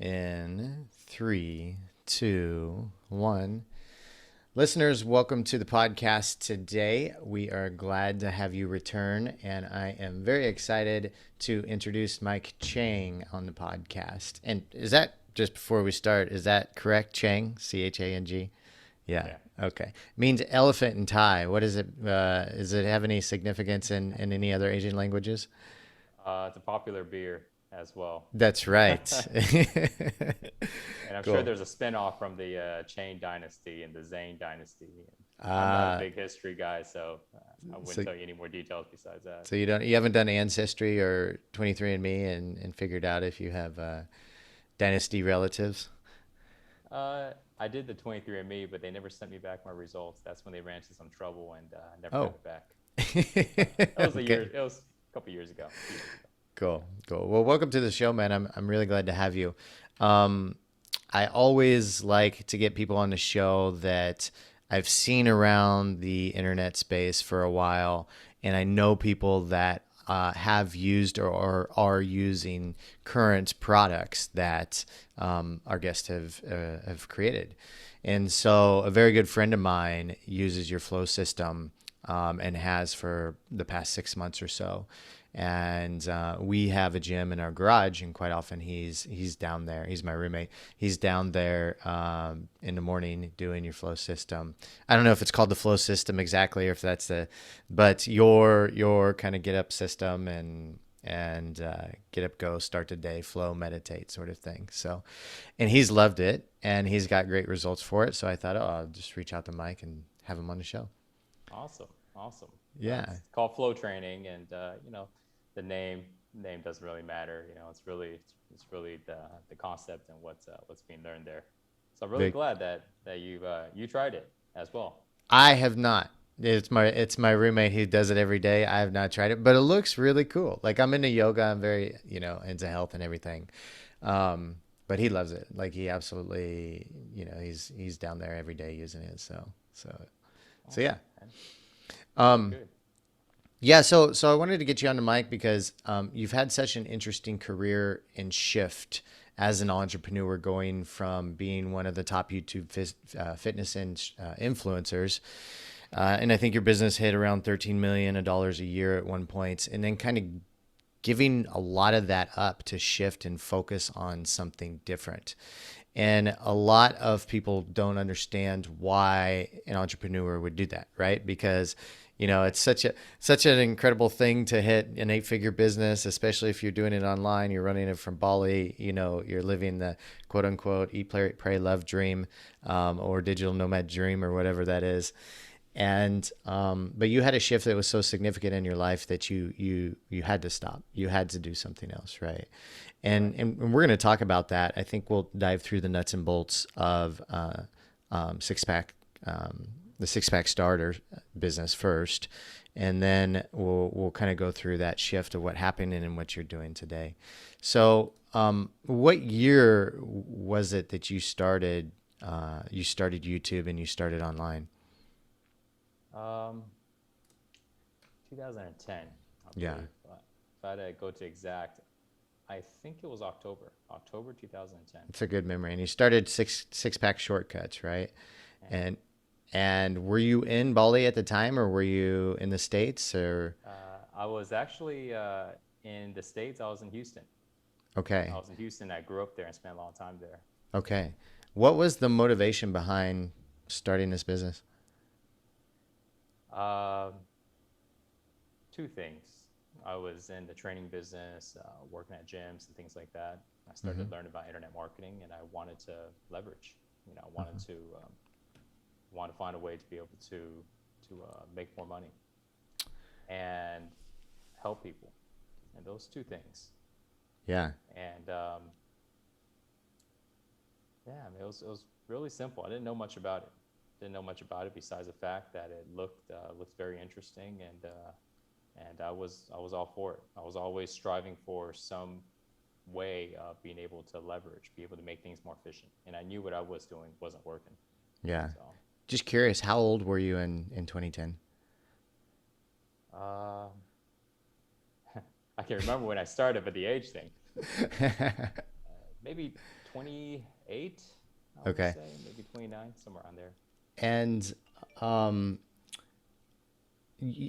In three, two, one. Listeners, welcome to the podcast today. We are glad to have you return, and I am very excited to introduce Mike Chang on the podcast. And is that, just before we start, is that correct, Chang? Chang? Yeah. Yeah. Okay. Means elephant in Thai. What is it? Does it have any significance in any other Asian languages? It's a popular beer as well. That's right. And I'm sure Cool. there's a spin-off from the Chang dynasty and the Zhang dynasty. I'm not a Ah, big history guy, so I wouldn't so tell you any more details besides that. so you haven't done Ancestry or 23andMe and figured out if you have dynasty relatives? I did the 23andMe, but they never sent me back my results. That's when they ran into some trouble and never got Oh. it back. That was a year. Okay. It was a couple years ago. A few years ago. Cool. Cool. Well, welcome to the show, man. I'm really glad to have you. Um, I always like to get people on the show that I've seen around the internet space for a while, and I know people that have used or are using current products that our guests have created. And so, a very good friend of mine uses your flow system and has for the past 6 months or so. And we have a gym in our garage, and quite often he's down there. He's my roommate. He's down there in the morning doing your flow system. I don't know if it's called the flow system exactly, or if that's but your kind of get up system and get up, go, start the day, flow, meditate sort of thing. So, and he's loved it, and he's got great results for it. So I thought, oh, I'll just reach out to Mike and have him on the show. Awesome, awesome. Yeah. It's called flow training, and the name doesn't really matter. It's really the concept and what's being learned there. So I'm really Big. glad that you tried it as well. I have not. It's my roommate who does it every day. I have not tried it, but it looks really cool. Like, I'm into yoga. I'm very, into health and everything. But he loves it. Like, he absolutely, he's down there every day using it. So yeah. Awesome, man. Good, Um, good. yeah. So I wanted to get you on the mic because you've had such an interesting career and shift as an entrepreneur, going from being one of the top YouTube fitness influencers. And I think your business hit around $13 million a year at one point, and then kind of giving a lot of that up to shift and focus on something different. And a lot of people don't understand why an entrepreneur would do that, right? Because it's such an incredible thing to hit an 8-figure business, especially if you're doing it online. You're running it from Bali. You're living the quote unquote eat, play, pray, love dream, or digital nomad dream, or whatever that is. And but you had a shift that was so significant in your life that you had to stop. You had to do something else, right? And Right. and we're going to talk about that. I think we'll dive through the nuts and bolts of six pack, the six pack starter business first, and then we'll kind of go through that shift of what happened and what you're doing today. So, what year was it that you started? You started YouTube and you started online. Um, 2010, I Yeah. believe. If I had to go to exact, I think it was October 2010. It's a good memory. And you started six pack shortcuts, right? Yeah. And and were you in Bali at the time, or were you in the States, or I was actually in the States. I was in Houston. I okay. was in Houston. I grew up there and spent a long time there. Okay. What was the motivation behind starting this business? Um, Two things. I was in the training business, working at gyms and things like that. I started Mm-hmm. to learn about internet marketing, and I wanted to leverage. I wanted to want to find a way to be able to make more money and help people, and those two things. Yeah. And yeah, I mean, it was really simple. I didn't know much about it. Didn't know much about it besides the fact that it looked very interesting, and I was all for it. I was always striving for some way of being able to leverage, be able to make things more efficient. And I knew what I was doing wasn't working. Yeah. So Just curious, how old were you in 2010? um, I can't remember when I started, but the age thing, maybe 28, I would Okay. say, maybe 29, somewhere around there. And um,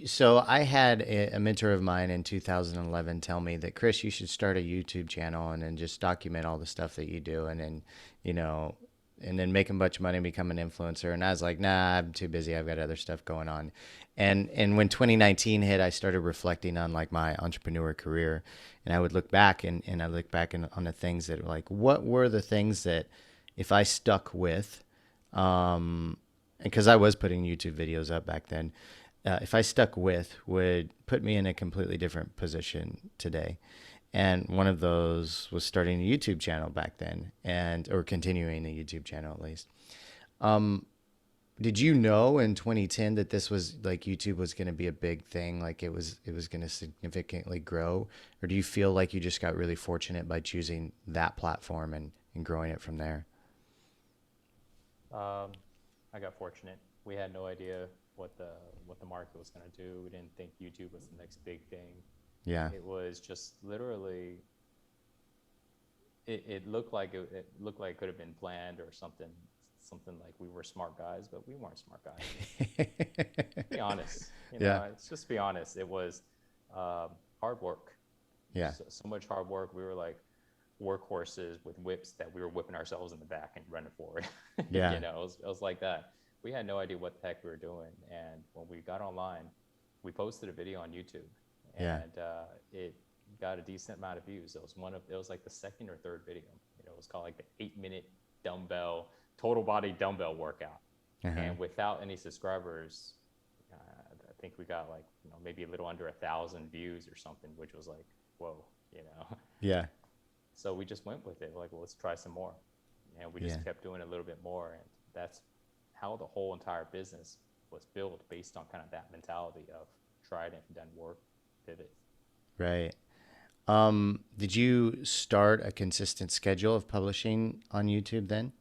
so I had a mentor of mine in 2011 tell me that, Chris, you should start a YouTube channel and then just document all the stuff that you do, and then, you know, and then make a bunch of money and become an influencer. And I was like, nah, I'm too busy. I've got other stuff going on. And when 2019 hit, I started reflecting on like my entrepreneur career, and I would look back and I look back on the things that like, what were the things that if I stuck with, because I was putting YouTube videos up back then, if I stuck with, would put me in a completely different position today. And one of those was starting a YouTube channel back then, and or continuing the YouTube channel at least. Did you know in 2010 that this was like YouTube was going to be a big thing, like it was going to significantly grow, or do you feel like you just got really fortunate by choosing that platform and growing it from there? Um, I got fortunate. We had no idea what the market was going to do. We didn't think YouTube was the next big thing. Yeah. It was just literally. It looked like it looked like it could have been planned or something like we were smart guys, but we weren't smart guys. Be honest, Yeah. it's just be honest. It was hard work, Yeah. so much hard work. We were like workhorses with whips that we were whipping ourselves in the back and running forward. Yeah. It was like that. We had no idea what the heck we were doing, and when we got online, we posted a video on YouTube, Yeah. and it got a decent amount of views. It was like the second or third video. It was called like the 8-minute dumbbell total body dumbbell workout, Uh-huh. and without any subscribers, I think we got like maybe a little under 1,000 views or something, which was like whoa, you know. Yeah. So we just went with it. Like, well, let's try some more. And we Yeah. just kept doing a little bit more. And that's how the whole entire business was built, based on kind of that mentality of try it, and if it doesn't work, pivot. Right. Did you start a consistent schedule of publishing on YouTube then?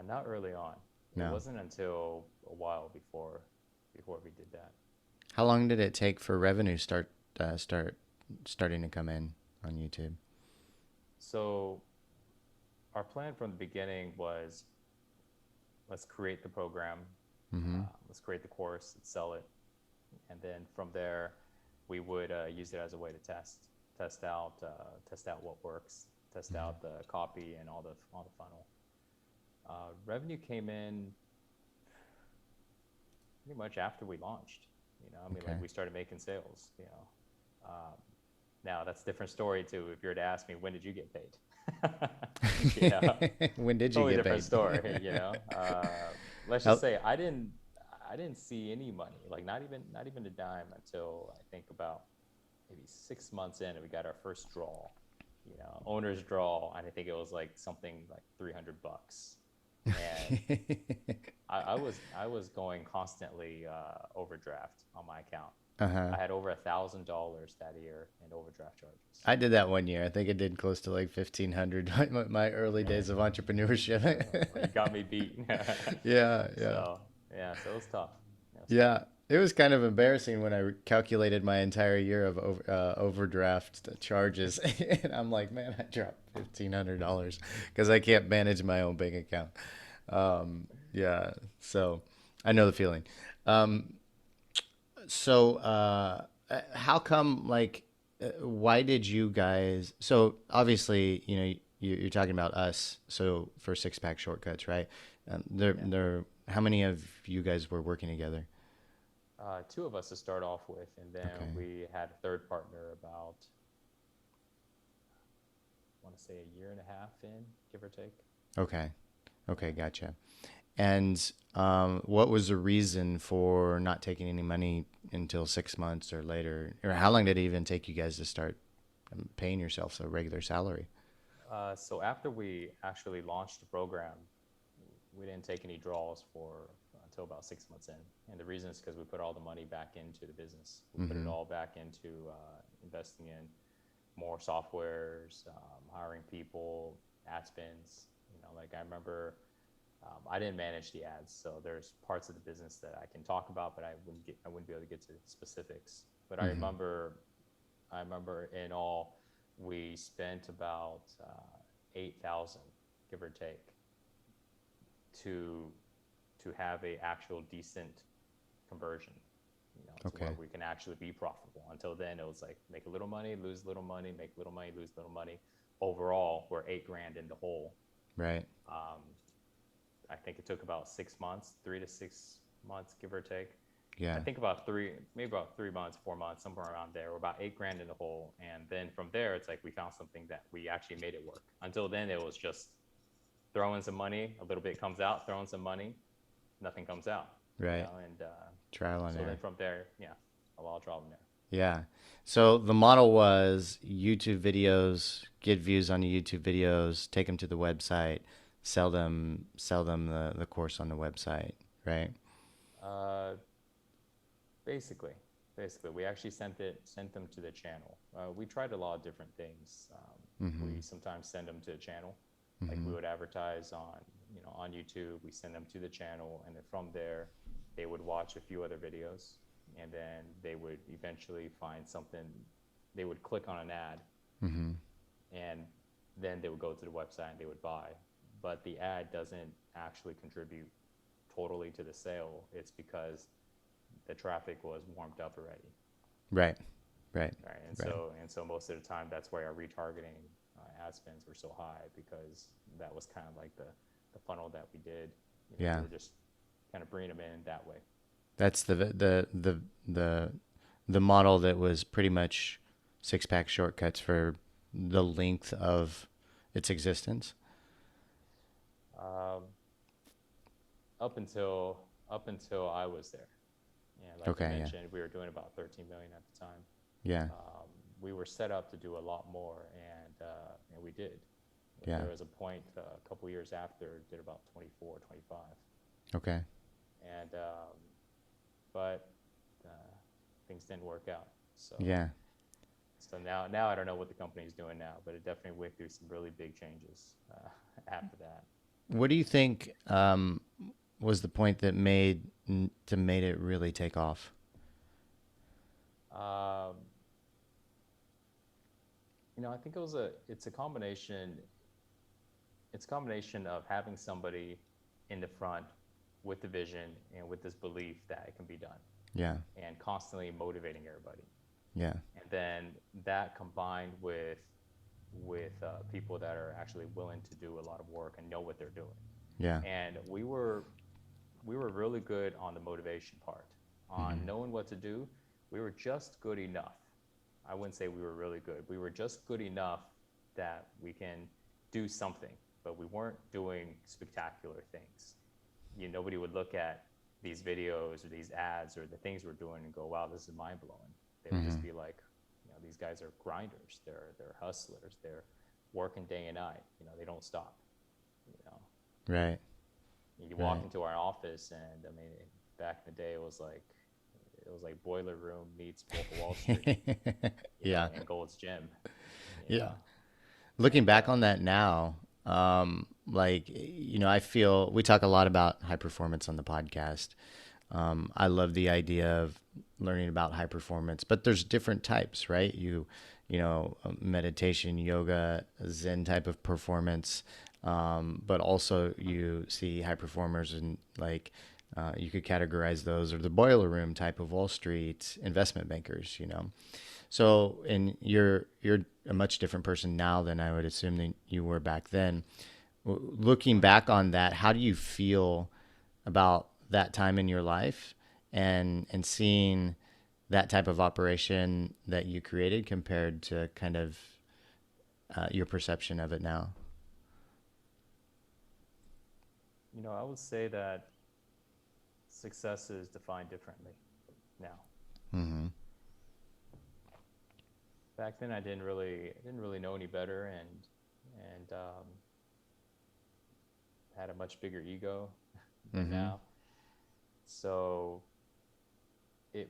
Not early on. It No. wasn't until a while before we did that. How long did it take for revenue starting to come in on YouTube? So our plan from the beginning was let's create the program, Mm-hmm. let's create the course, let's sell it, and then from there we would use it as a way to test out what works, test Mm-hmm. out the copy and all the funnel. Revenue came in pretty much after we launched. Okay. Like we started making sales. Um, now that's a different story too. If you were to ask me, when did you get paid? you know, When did you totally get different paid? story. Let's just How- say I didn't see any money, like not even a dime, until I think about maybe 6 months in, and we got our first draw. Owner's draw, and I think it was like something like $300, and I was going constantly overdraft on my account. Uh-huh. I had over $1,000 that year in overdraft charges. I did that one year. I think it did close to like 1,500 my early days of entrepreneurship. Well, you got me beat. Yeah, yeah. So yeah, so it was tough. It was tough. Yeah, it was kind of embarrassing when I calculated my entire year of overdraft charges, and I'm like, man, I dropped $1,500 because I can't manage my own bank account. Yeah, so I know the feeling. Um, so how come like why did you guys? So obviously, you're talking about us. So for six pack shortcuts, right? Yeah. How many of you guys were working together? Two of us to start off with, and then Okay. we had a third partner about, I want to say, a year and a half in, give or take. Okay. Okay, gotcha. And what was the reason for not taking any money until 6 months or later? Or how long did it even take you guys to start paying yourselves a regular salary? So after we actually launched the program, we didn't take any draws for until about 6 months in, and the reason is because we put all the money back into the business. We put it Mm-hmm. all back into investing in more softwares, hiring people, ad spends. Like I remember, I didn't manage the ads, so there's parts of the business that I can talk about, but I wouldn't be able to get to specifics. But Mm-hmm. I remember in all, we spent about 8,000, give or take, to have a actual decent conversion, to Okay. where we can actually be profitable. Until then, it was like make a little money, lose a little money, make a little money, lose a little money. Overall, we're 8 grand in the hole. Right. Um, I think it took about 6 months, 3 to 6 months, give or take. I Yeah. think about maybe about 3 months, 4 months, somewhere around there. We're about 8 grand in the hole, and then from there, it's like we found something that we actually made it work. Until then, it was just throwing some money, a little bit comes out, throwing some money, nothing comes out, Right. and Trial and so then error. from there, yeah, a lot of trial and error. Yeah. So the model was YouTube videos, get views on the YouTube videos, take them to the website, sell them the course on the website, right? Uh, basically, basically, we actually sent them to the channel. We tried a lot of different things. Mm-hmm. We sometimes send them to a channel, like Mm-hmm. we would advertise on on YouTube. We send them to the channel, and then from there, they would watch a few other videos, and then they would eventually find something. They would click on an ad, Mm-hmm. and then they would go to the website and they would buy. But the ad doesn't actually contribute totally to the sale. It's because the traffic was warmed up already, Right. Right. right? Right. And so most of the time, that's why our retargeting ad spends were so high, because that was kind of like the funnel that we did. We Yeah. were just kind of bringing them in that way. That's the the model that was pretty much six pack shortcuts for the length of its existence. Um, up until I was there, and like you Okay. Yeah. mentioned, we were doing about 13 million at the time. Yeah. We were set up to do a lot more, and we did. Yeah. There was a point a couple years after, did about 24, 25, Okay. and but uh, things didn't work out. Yeah. So now I don't know what the company's doing now, but it definitely went through some really big changes after that. What do you think was the point that made it really take off? Um, I think it's a combination. It's a combination of having somebody in the front with the vision and with this belief that it can be done, Yeah. and constantly motivating everybody. Yeah. And then that combined with people that are actually willing to do a lot of work and know what they're doing. Yeah. And we were really good on the motivation part, on Mm-hmm. knowing what to do. We were just good enough. I wouldn't say we were really good. We were just good enough that we can do something, but we weren't doing spectacular things. Nobody would look at these videos or these ads or the things we're doing and go, "Wow, this is mind blowing." They would Mm-hmm. just be like, "These guys are grinders. They're hustlers. They're working day and night. They don't stop." You know, Right. you walk Right. into our office, and I mean, back in the day, it was like Boiler Room meets Wolf of Wall Street, Yeah. and Gold's Gym, you Yeah. know, Looking and back on that now, I feel we talk a lot about high performance on the podcast. I love the idea of learning about high performance, but there's different types, right? Meditation, yoga, Zen type of performance, but also you see high performers and you could categorize those or the boiler room type of Wall Street investment bankers. So, and you're a much different person now than I would assume that you were back then. Looking back on that, how do you feel about that time in your life and seeing that type of operation that you created compared to kind of your perception of it now? I would say that success is defined differently now. Mm-hmm. Back then, I didn't really know any better, and had a much bigger ego than Mm-hmm. now. So the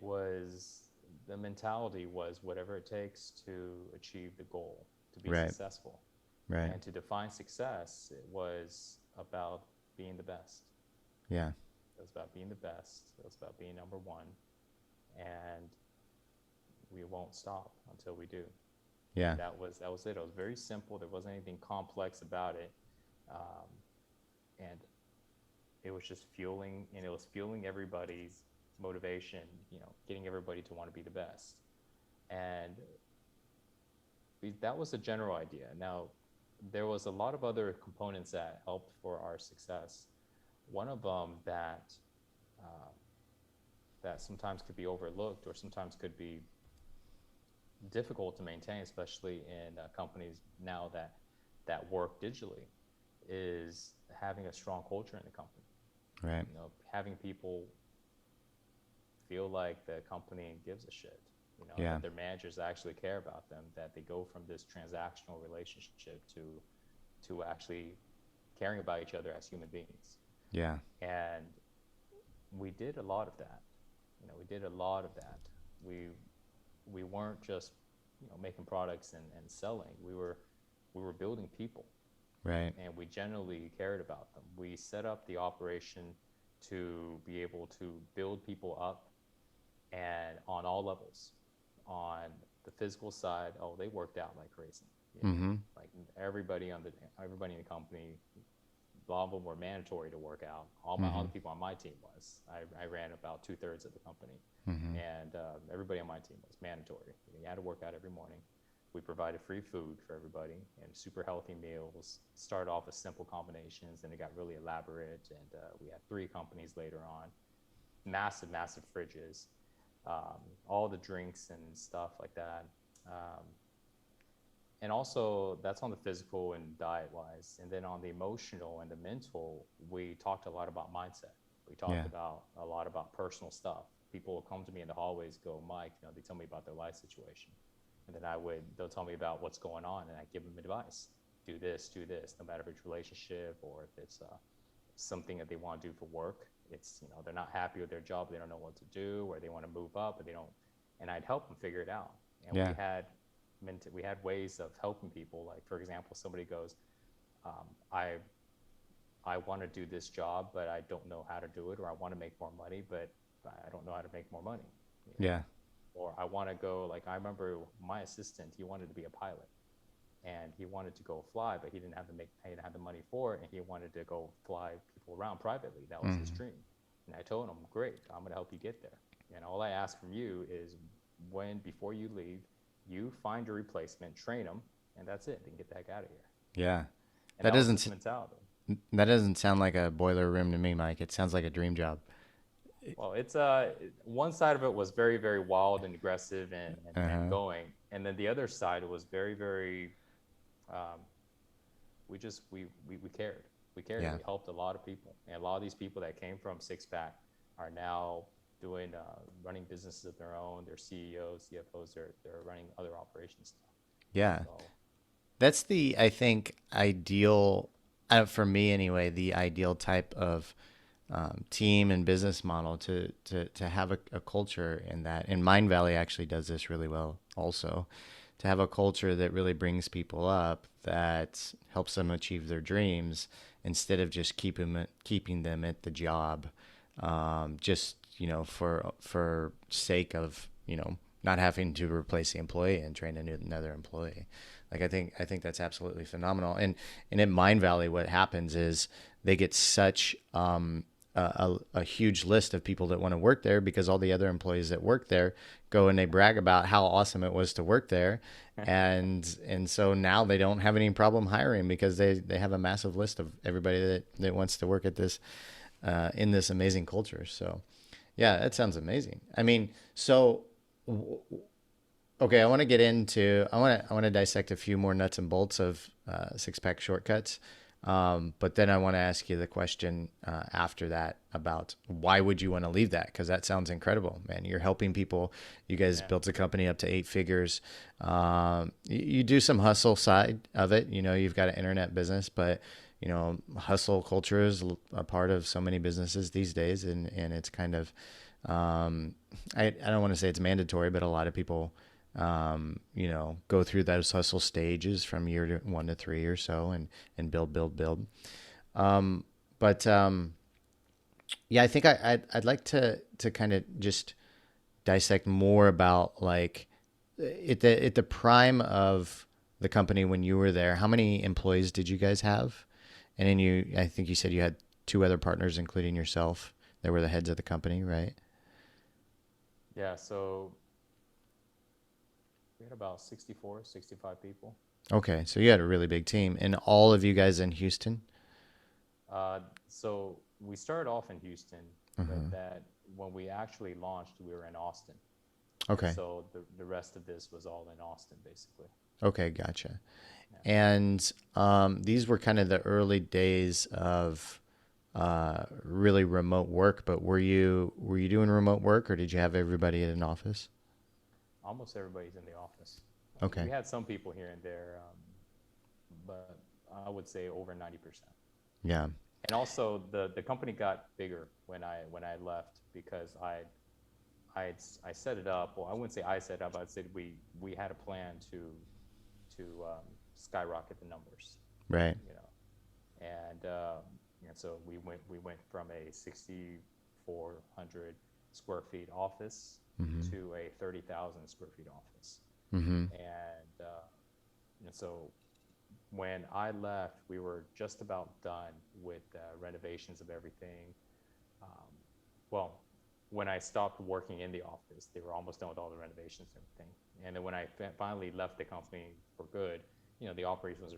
mentality was whatever it takes to achieve the goal, to be Right. successful. Right. And to define success, it was about being the best. Yeah. It was about being the best. It was about being number one. And we won't stop until we do. Yeah. That was it. It was very simple. There wasn't anything complex about it, um, and it was just fueling, and it was fueling everybody's motivation. You know, getting everybody to want to be the best, and that was the general idea. Now, there was a lot of other components that helped for our success. One of them uh, that sometimes could be overlooked or sometimes could be difficult to maintain, especially in companies now that work digitally, is having a strong culture in the company. Right. You know, having people feel like the company gives a shit. You know, Yeah. that their managers actually care about them. That they go from this transactional relationship to actually caring about each other as human beings. Yeah. And we did a lot of that. You know, we did a lot of that. We we weren't just, you know, making products and selling. We were building people, Right. and we genuinely cared about them. We set up the operation to be able to build people up, and on all levels. On the physical side, oh, they worked out like crazy. You know, Mm-hmm. like everybody in the company, a lot of them were mandatory to work out. All Mm-hmm. the people on my team was. I ran about 2/3 of the company, Mm-hmm. and everybody on my team was mandatory. You had to work out every morning. We provided free food for everybody and super healthy meals. Started off with simple combinations, and it got really elaborate. And we had 3 companies later on. Massive, massive fridges, all the drinks and stuff like that. Um, and also that's on the physical and diet wise, and then on the emotional and the mental, we talked a lot about mindset. We talked Yeah. about a lot about personal stuff. People will come to me in the hallways, go, Mike, you know, they tell me about their life situation, and then they'll tell me about what's going on, and I give them advice. Do this, no matter if it's relationship or if it's something that they want to do for work. It's, you know, they're not happy with their job, they don't know what to do, or they want to move up, but they don't. And I'd help them figure it out. And Yeah. we had ways of helping people. Like, for example, somebody goes, um, I I want to do this job, but I don't know how to do it, or I want to make more money, but I don't know how to make more money. You know? Yeah. Or I want to go, like, I remember my assistant, he wanted to be a pilot, and he wanted to go fly, but he didn't have the money for it, and he wanted to go fly people around privately. That was his Mm-hmm. dream. And I told him, great, I'm going to help you get there. And all I ask from you is, before you leave, you find your replacement, train them, and that's it. Then get the heck out of here. Yeah. And That that was doesn't his mentality. that doesn't sound like a boiler room to me, Mike. It sounds like a dream job. Well, it's one side of it was very, very wild and aggressive and Uh-huh. going, and then the other side was very, very. Um, we just we cared. We cared, and Yeah. we helped a lot of people. And a lot of these people that came from Sixpack are now doing running businesses of their own. They're CEOs, CFOs. They're running other operations now. Yeah. So That's the, I think, ideal, for me anyway, the ideal type of team and business model to have a culture in that. And Mind Valley actually does this really well also, to have a culture that really brings people up, that helps them achieve their dreams instead of just keeping them at the job, just, for sake of, not having to replace the employee and train another employee. Like, I think that's absolutely phenomenal. And in Mind Valley, what happens is they get such a huge list of people that want to work there, because all the other employees that work there go and they brag about how awesome it was to work there, and so now they don't have any problem hiring, because they have a massive list of everybody that wants to work at this, in this amazing culture. So yeah, that sounds amazing. I mean, so okay, I want to dissect a few more nuts and bolts of six pack shortcuts. But then I want to ask you the question after that about why would you want to leave that? Because that sounds incredible, man. You're helping people. You guys yeah, built a company up to 8 figures. You do some hustle side of it. You've got an internet business, but hustle culture is a part of so many businesses these days, and it's kind of, I don't want to say it's mandatory, but a lot of people go through those hustle stages from year 1 to 3 or so, and build. But yeah, I think I'd like to kind of just dissect more about, like, at the prime of the company when you were there, how many employees did you guys have? And then I think you said you had two other partners, including yourself, that were the heads of the company, right? Yeah, so we had about 64, 65 people. Okay, so you had a really big team, and all of you guys in Houston. So we started off in Houston, but Uh-huh. that when we actually launched, we were in Austin. And Okay. so the rest of this was all in Austin, basically. Okay, gotcha. Yeah. And these were kind of the early days of really remote work. But were you doing remote work, or did you have everybody at an office? Almost everybody's in the office. We Okay. had some people here and there, but I would say over 90%. Yeah. And also the company got bigger when I left because I set it up. Well, I wouldn't say I set it up. I said we had a plan to skyrocket the numbers, Right. you know, and so we went from a 6,400 square feet office Mm-hmm. to a 30,000 square feet office, Mm-hmm. and so when I left, we were just about done with renovations of everything. Um, well, when I stopped working in the office, they were almost done with all the renovations and everything. And then when I finally left the company for good, the operation was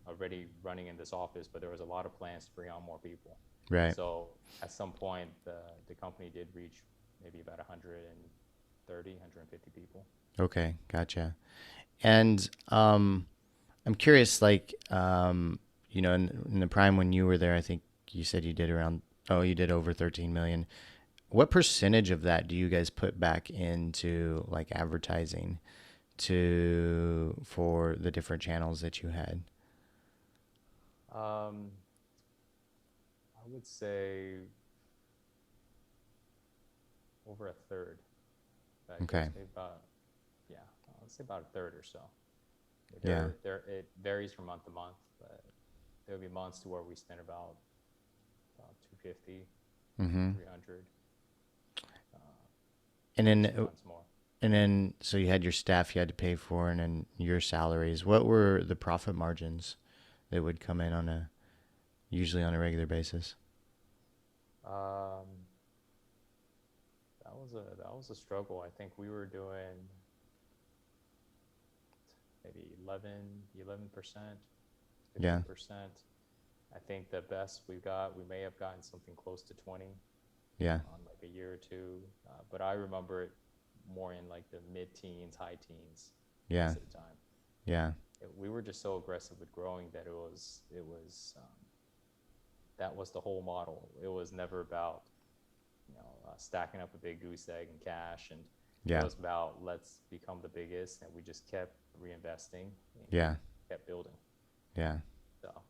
already running in this office, but there was a lot of plans to bring on more people. Right. So at some point, the company did reach maybe about 130, 150 people. Okay. Gotcha. And I'm curious, like, in the prime when you were there, I think you said you did over 13 million. What percentage of that do you guys put back into like advertising for the different channels that you had? Um, I would say over a third. I guess Okay. maybe about, yeah, let's say about a third or so. Yeah. It varies from month to month, but there'll be months to where we spend about 250, Mm-hmm. 300, uh, And maybe some then months more. so you had your staff you had to pay for, and then your salaries. What were the profit margins that would come in usually on a regular basis? Um, that was a struggle. I think we were doing maybe 11%, Yeah. 15%. I think the best we may have gotten something close to 20 Yeah. on like a year or two. But I remember it more in like the mid-teens, high teens Yeah. most of the time. Yeah. We were just so aggressive with growing that that was the whole model. It was never about stacking up a big goose egg in cash, and it Yeah. was about let's become the biggest, and we just kept reinvesting and Yeah. kept building. Yeah. So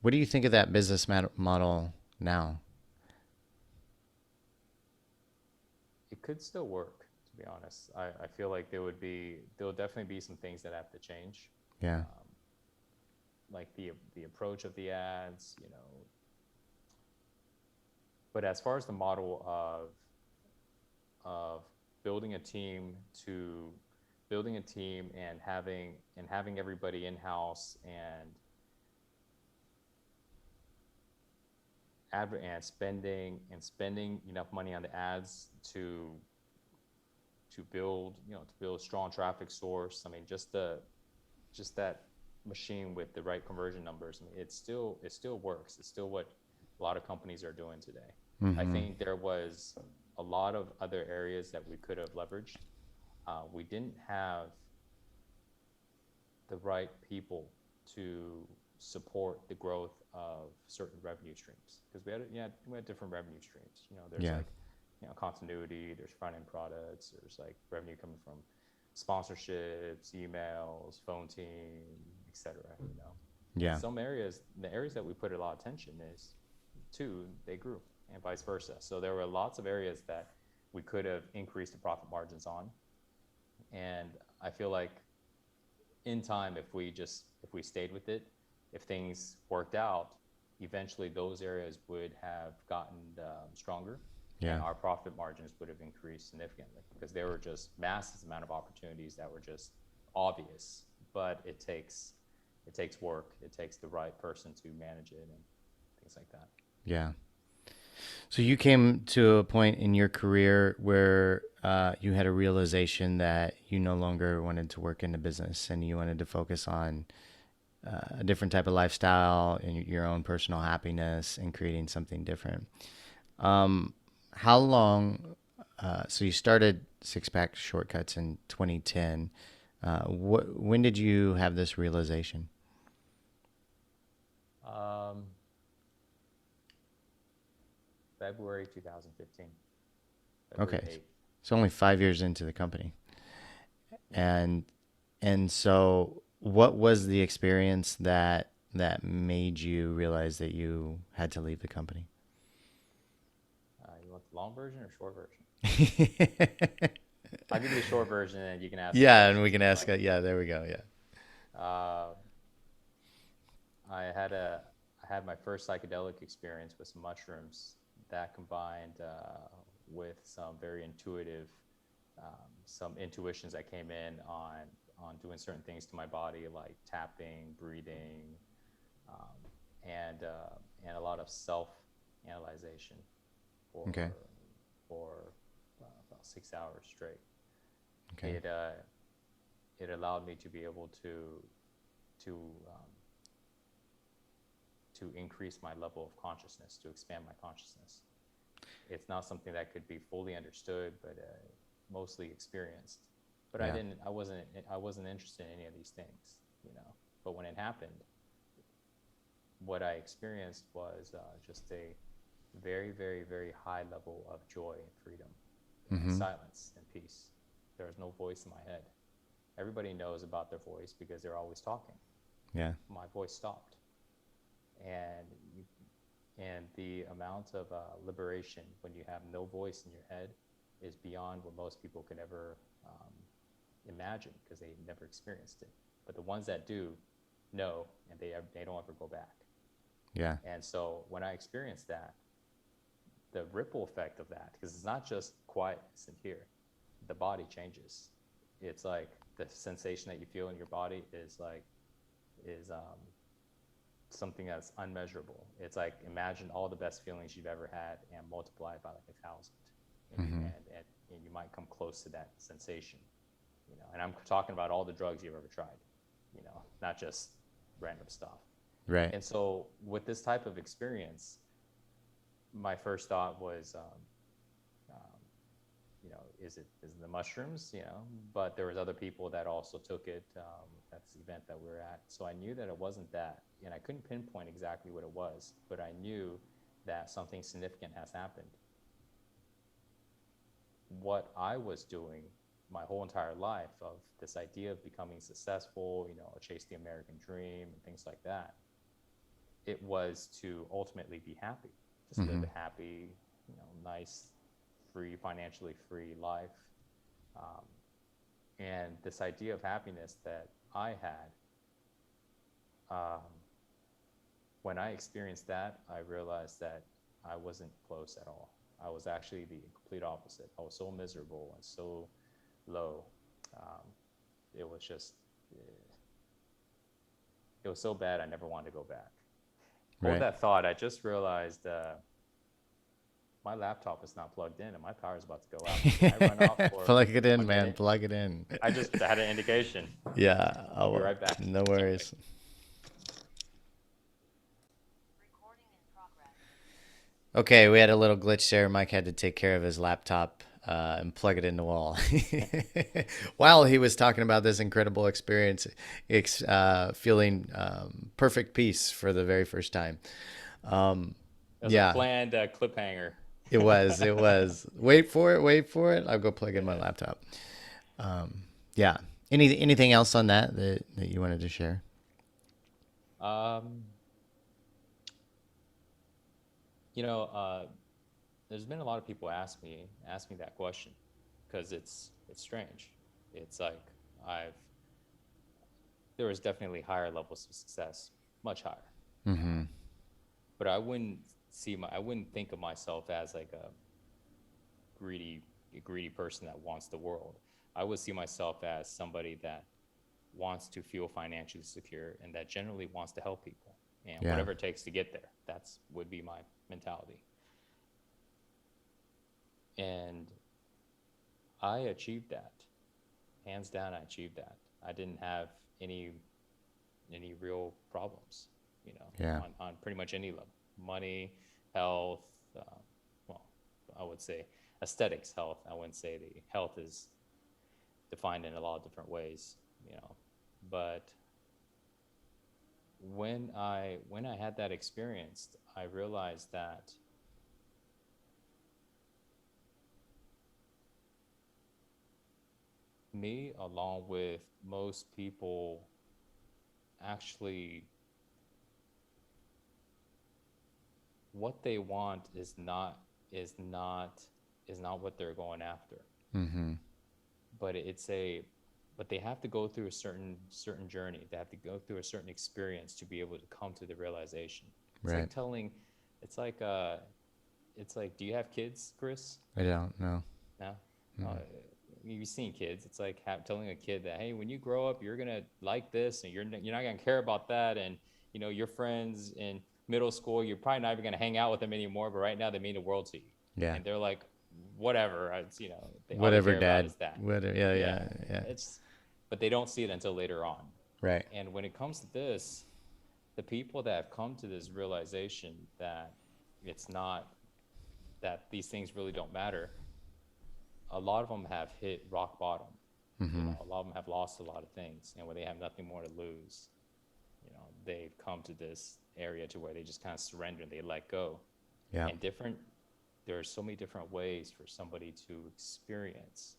What do you think of that model now? it could still work, to be honest. I feel like there'll definitely be some things that have to change, Yeah. um, like the approach of the ads, but as far as the model of building a team to building a team and having everybody in house and spending enough money on the ads to build a strong traffic source. I mean, just that machine with the right conversion numbers. I mean, it still works. It's still what a lot of companies are doing today. I Mm-hmm. think there was a lot of other areas that we could have leveraged. We didn't have the right people to support the growth of certain revenue streams because we had different revenue streams. There's Yeah. like continuity, there's front end products, there's like revenue coming from sponsorships, emails, phone team, etc. And Yeah. the areas that we put a lot of attention is too, they grew, and vice versa. So there were lots of areas that we could have increased the profit margins on, and I feel like in time, if we stayed with it, if things worked out, eventually those areas would have gotten stronger, Yeah. and our profit margins would have increased significantly because there were just massive amount of opportunities that were just obvious. But it takes work. It takes the right person to manage it and things like that. Yeah. So you came to a point in your career where you had a realization that you no longer wanted to work in the business and you wanted to focus on a different type of lifestyle and your own personal happiness and creating something different. Um, how long? So you started Six Pack Shortcuts in 2010. When did you have this realization? Um, February 2015, February Okay, 8th. so only 5 years into the company, Yeah. and so what was the experience that made you realize that you had to leave the company? You want the long version or short version? I'll give you the short version and you can ask the Yeah, and we questions can if you ask. like. Yeah, there we go. Yeah. Uh, I had a I had my first psychedelic experience with some mushrooms that combined with some very intuitive, some intuitions that came in on doing certain things to my body, like tapping, breathing, um, and a lot of self-analyzation Okay. for about 6 hours straight. Okay. It allowed me to be able to um, to increase my level of consciousness, to expand my consciousness. It's not something that could be fully understood, but mostly experienced. But Yeah. I wasn't interested in any of these things, you know. But when it happened, what I experienced was just a very, very, very high level of joy and freedom and Mm-hmm. silence and peace. There was no voice in my head. Everybody knows about their voice because they're always talking. Yeah. My voice stopped, and the amount of liberation when you have no voice in your head is beyond what most people could ever imagine because they never experienced it. But the ones that do know, and they don't ever go back. Yeah. And so when I experienced that, the ripple effect of that, because it's not just quietness in here, the body changes. It's like the sensation that you feel in your body is something that's unmeasurable. It's like imagine all the best feelings you've ever had and multiply it by like 1,000, Mm-hmm. and you might come close to that sensation, you know. And I'm talking about all the drugs you've ever tried, you know, not just random stuff. Right. And so with this type of experience, my first thought was, um, you know, is it the mushrooms, you know? But there was other people that also took it. That's the event that we were at, so I knew that it wasn't that, and I couldn't pinpoint exactly what it was, but I knew that something significant has happened. What I was doing my whole entire life of this idea of becoming successful, you know, chase the American dream and things like that, it was to ultimately be happy, just live Mm-hmm. a happy, you know, nice, free, financially free life. Um, and this idea of happiness that I had, um, when I experienced that, I realized that I wasn't close at all. I was actually the complete opposite. I was so miserable and so low. Um, it was just, it was so bad, I never wanted to go back. Hold Right. that thought. I just realized my laptop is not plugged in and my power is about to go out. Can I run off for Plug it in, one man. minute? Plug it in. I just had an indication. Yeah. I'll be Oh, right back. no worries. Okay, we had a little glitch there. Mike had to take care of his laptop and plug it in the wall while he was talking about this incredible experience, feeling perfect peace for the very first time. Um, It was a yeah, planned cliffhanger. it was. It was. Wait for it. Wait for it. I'll go plug in my Yeah. laptop. Yeah. Anything else on that you wanted to share? Um, you know, there's been a lot of people ask me that question because it's strange. It's like I've there was definitely higher levels of success, much higher. Mm-hmm. But I wouldn't think of myself as like a greedy, a greedy person that wants the world. I would see myself as somebody that wants to feel financially secure and that generally wants to help people, and Yeah. whatever it takes to get there. That's would be my mentality. And I achieved that. Hands down, I achieved that. I didn't have any any real problems, Yeah. on pretty much any level. Money, health, uh, well, I would say aesthetics, health. I wouldn't say the health is defined in a lot of different ways, you know. But when I had that experience, I realized that me, along with most people, actually what they want is not is not what they're going after. Mm-hmm. But it's a but they have to go through a certain journey. They have to go through a certain experience to be able to come to the realization. It's Right. like telling it's like do you have kids, Chris? I don't know. No. Mm. You've seen kids. It's like telling a kid that, hey, when you grow up, you're gonna like this, and you're not gonna care about that, and your friends in middle school, you're probably not even gonna hang out with them anymore. But right now, they mean the world to you, Yeah. and they're like, whatever. All they Whatever, care about Dad. is that. Whatever. Yeah. Yeah, Yeah. Yeah. it's but they don't see it until later on. Right. And when it comes to this, the people that have come to this realization that it's not that these things really don't matter, a lot of them have hit rock bottom. Mm-hmm. A lot of them have lost a lot of things, and when they have nothing more to lose, they've come to this area to where they just kind of surrender and they let go. Yeah. And there are so many different ways for somebody to experience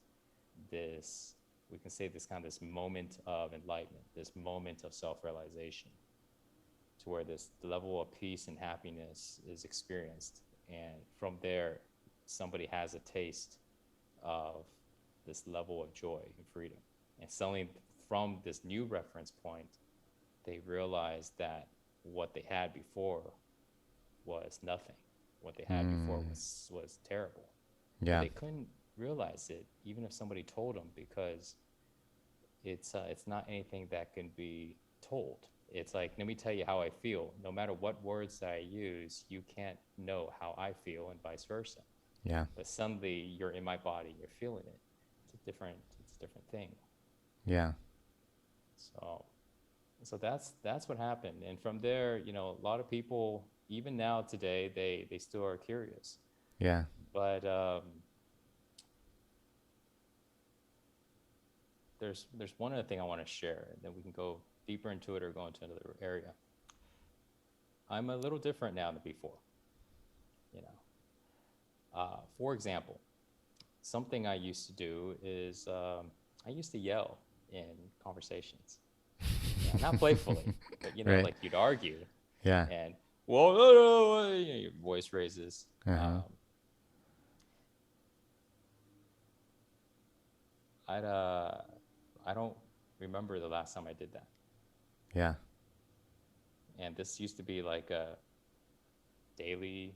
this. We can say this moment of enlightenment, this moment of self-realization, to where this level of peace and happiness is experienced, and from there, somebody has a taste of this level of joy and freedom. And suddenly, from this new reference point, they realize that what they had before was nothing. What they had before was terrible. But Yeah. they couldn't realize it, even if somebody told them, because it's not anything that can be told. It's like, let me tell you how I feel. No matter what words I use, you can't know how I feel, and vice versa. Yeah. But suddenly you're in my body, you're feeling it. It's a different thing. Yeah. So that's what happened. And from there, a lot of people, even now today, they still are curious. Yeah. But there's one other thing I want to share, and then we can go deeper into it or go into another area. I'm a little different now than before. For example, something I used to do is I used to yell in conversations. Not playfully, but Right. like you'd argue, Yeah. and well, no, no, your voice raises. Uh-huh. I don't remember the last time I did that. Yeah. And this used to be like a daily,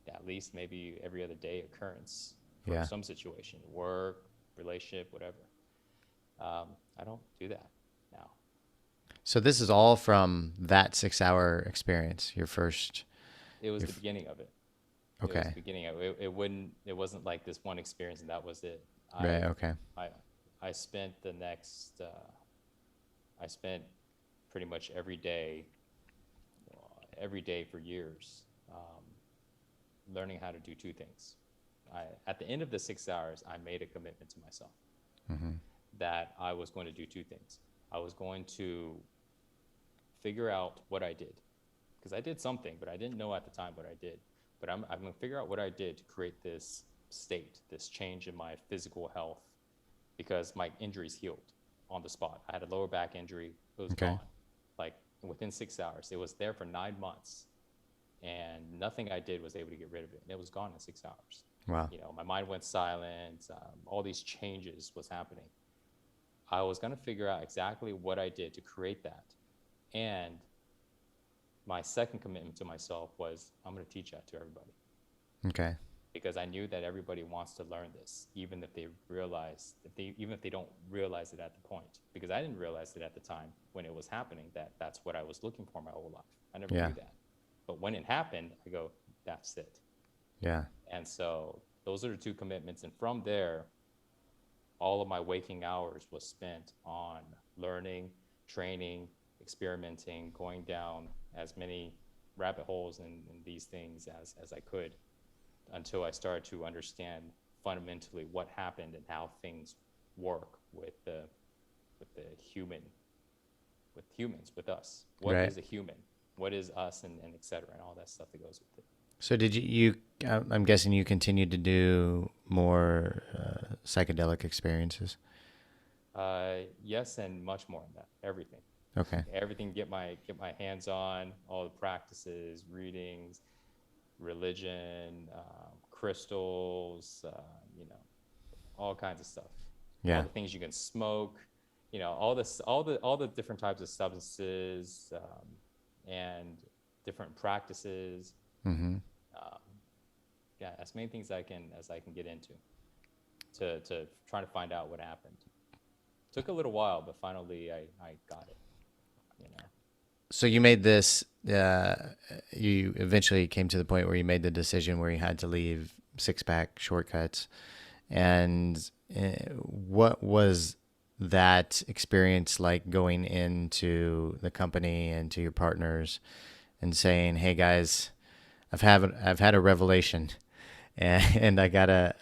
at least maybe every other day occurrence for Yeah. some situation, work, relationship, whatever. I don't do that now. So this is all from that 6 hour experience, your first. It was the beginning of it. It was Okay. the beginning of it. It wasn't like this one experience and that was it. Right. Okay. I spent I spent pretty much every day for years, learning how to do two things. At the end of the 6 hours, I made a commitment to myself that I was going to do two things. I was going to figure out what I did, because I did something, but I didn't know at the time what I did. But I'm going to figure out what I did to create this state, this change in my physical health, because my injuries healed on the spot. I had a lower back injury. It was Okay. gone. Like within 6 hours. It was there for 9 months. And nothing I did was able to get rid of it. And it was gone in 6 hours. Wow. My mind went silent. All these changes was happening. I was going to figure out exactly what I did to create that. And my second commitment to myself was, I'm going to teach that to everybody. Okay. because I knew that everybody wants to learn this, even if they realize if they even if they don't realize it at the point. Because I didn't realize it at the time when it was happening that that's what I was looking for my whole life. I never Yeah. knew that. But when it happened, I go, that's it. Yeah. And so those are the two commitments. And from there, all of my waking hours was spent on learning, training, experimenting, going down as many rabbit holes in these things as I could until I started to understand fundamentally what happened and how things work with the human with humans with us. What Right. is a human? What is us and et cetera and all that stuff that goes with it. So did I'm guessing you continued to do more psychedelic experiences. Yes, and much more than that. Everything. Okay. Everything. Get my hands on all the practices, readings, religion, crystals, all kinds of stuff. All Yeah. the things you can smoke, all the different types of substances, and different practices. Mm-hmm. Um, yeah, as many things as I can get into to try to find out what happened. Took a little while, but finally I got it. You know. So you made this. You eventually came to the point where you made the decision where you had to leave Six Pack Shortcuts, and what was that experience like going into the company and to your partners and saying, "Hey guys, I've had a revelation, and I've gotta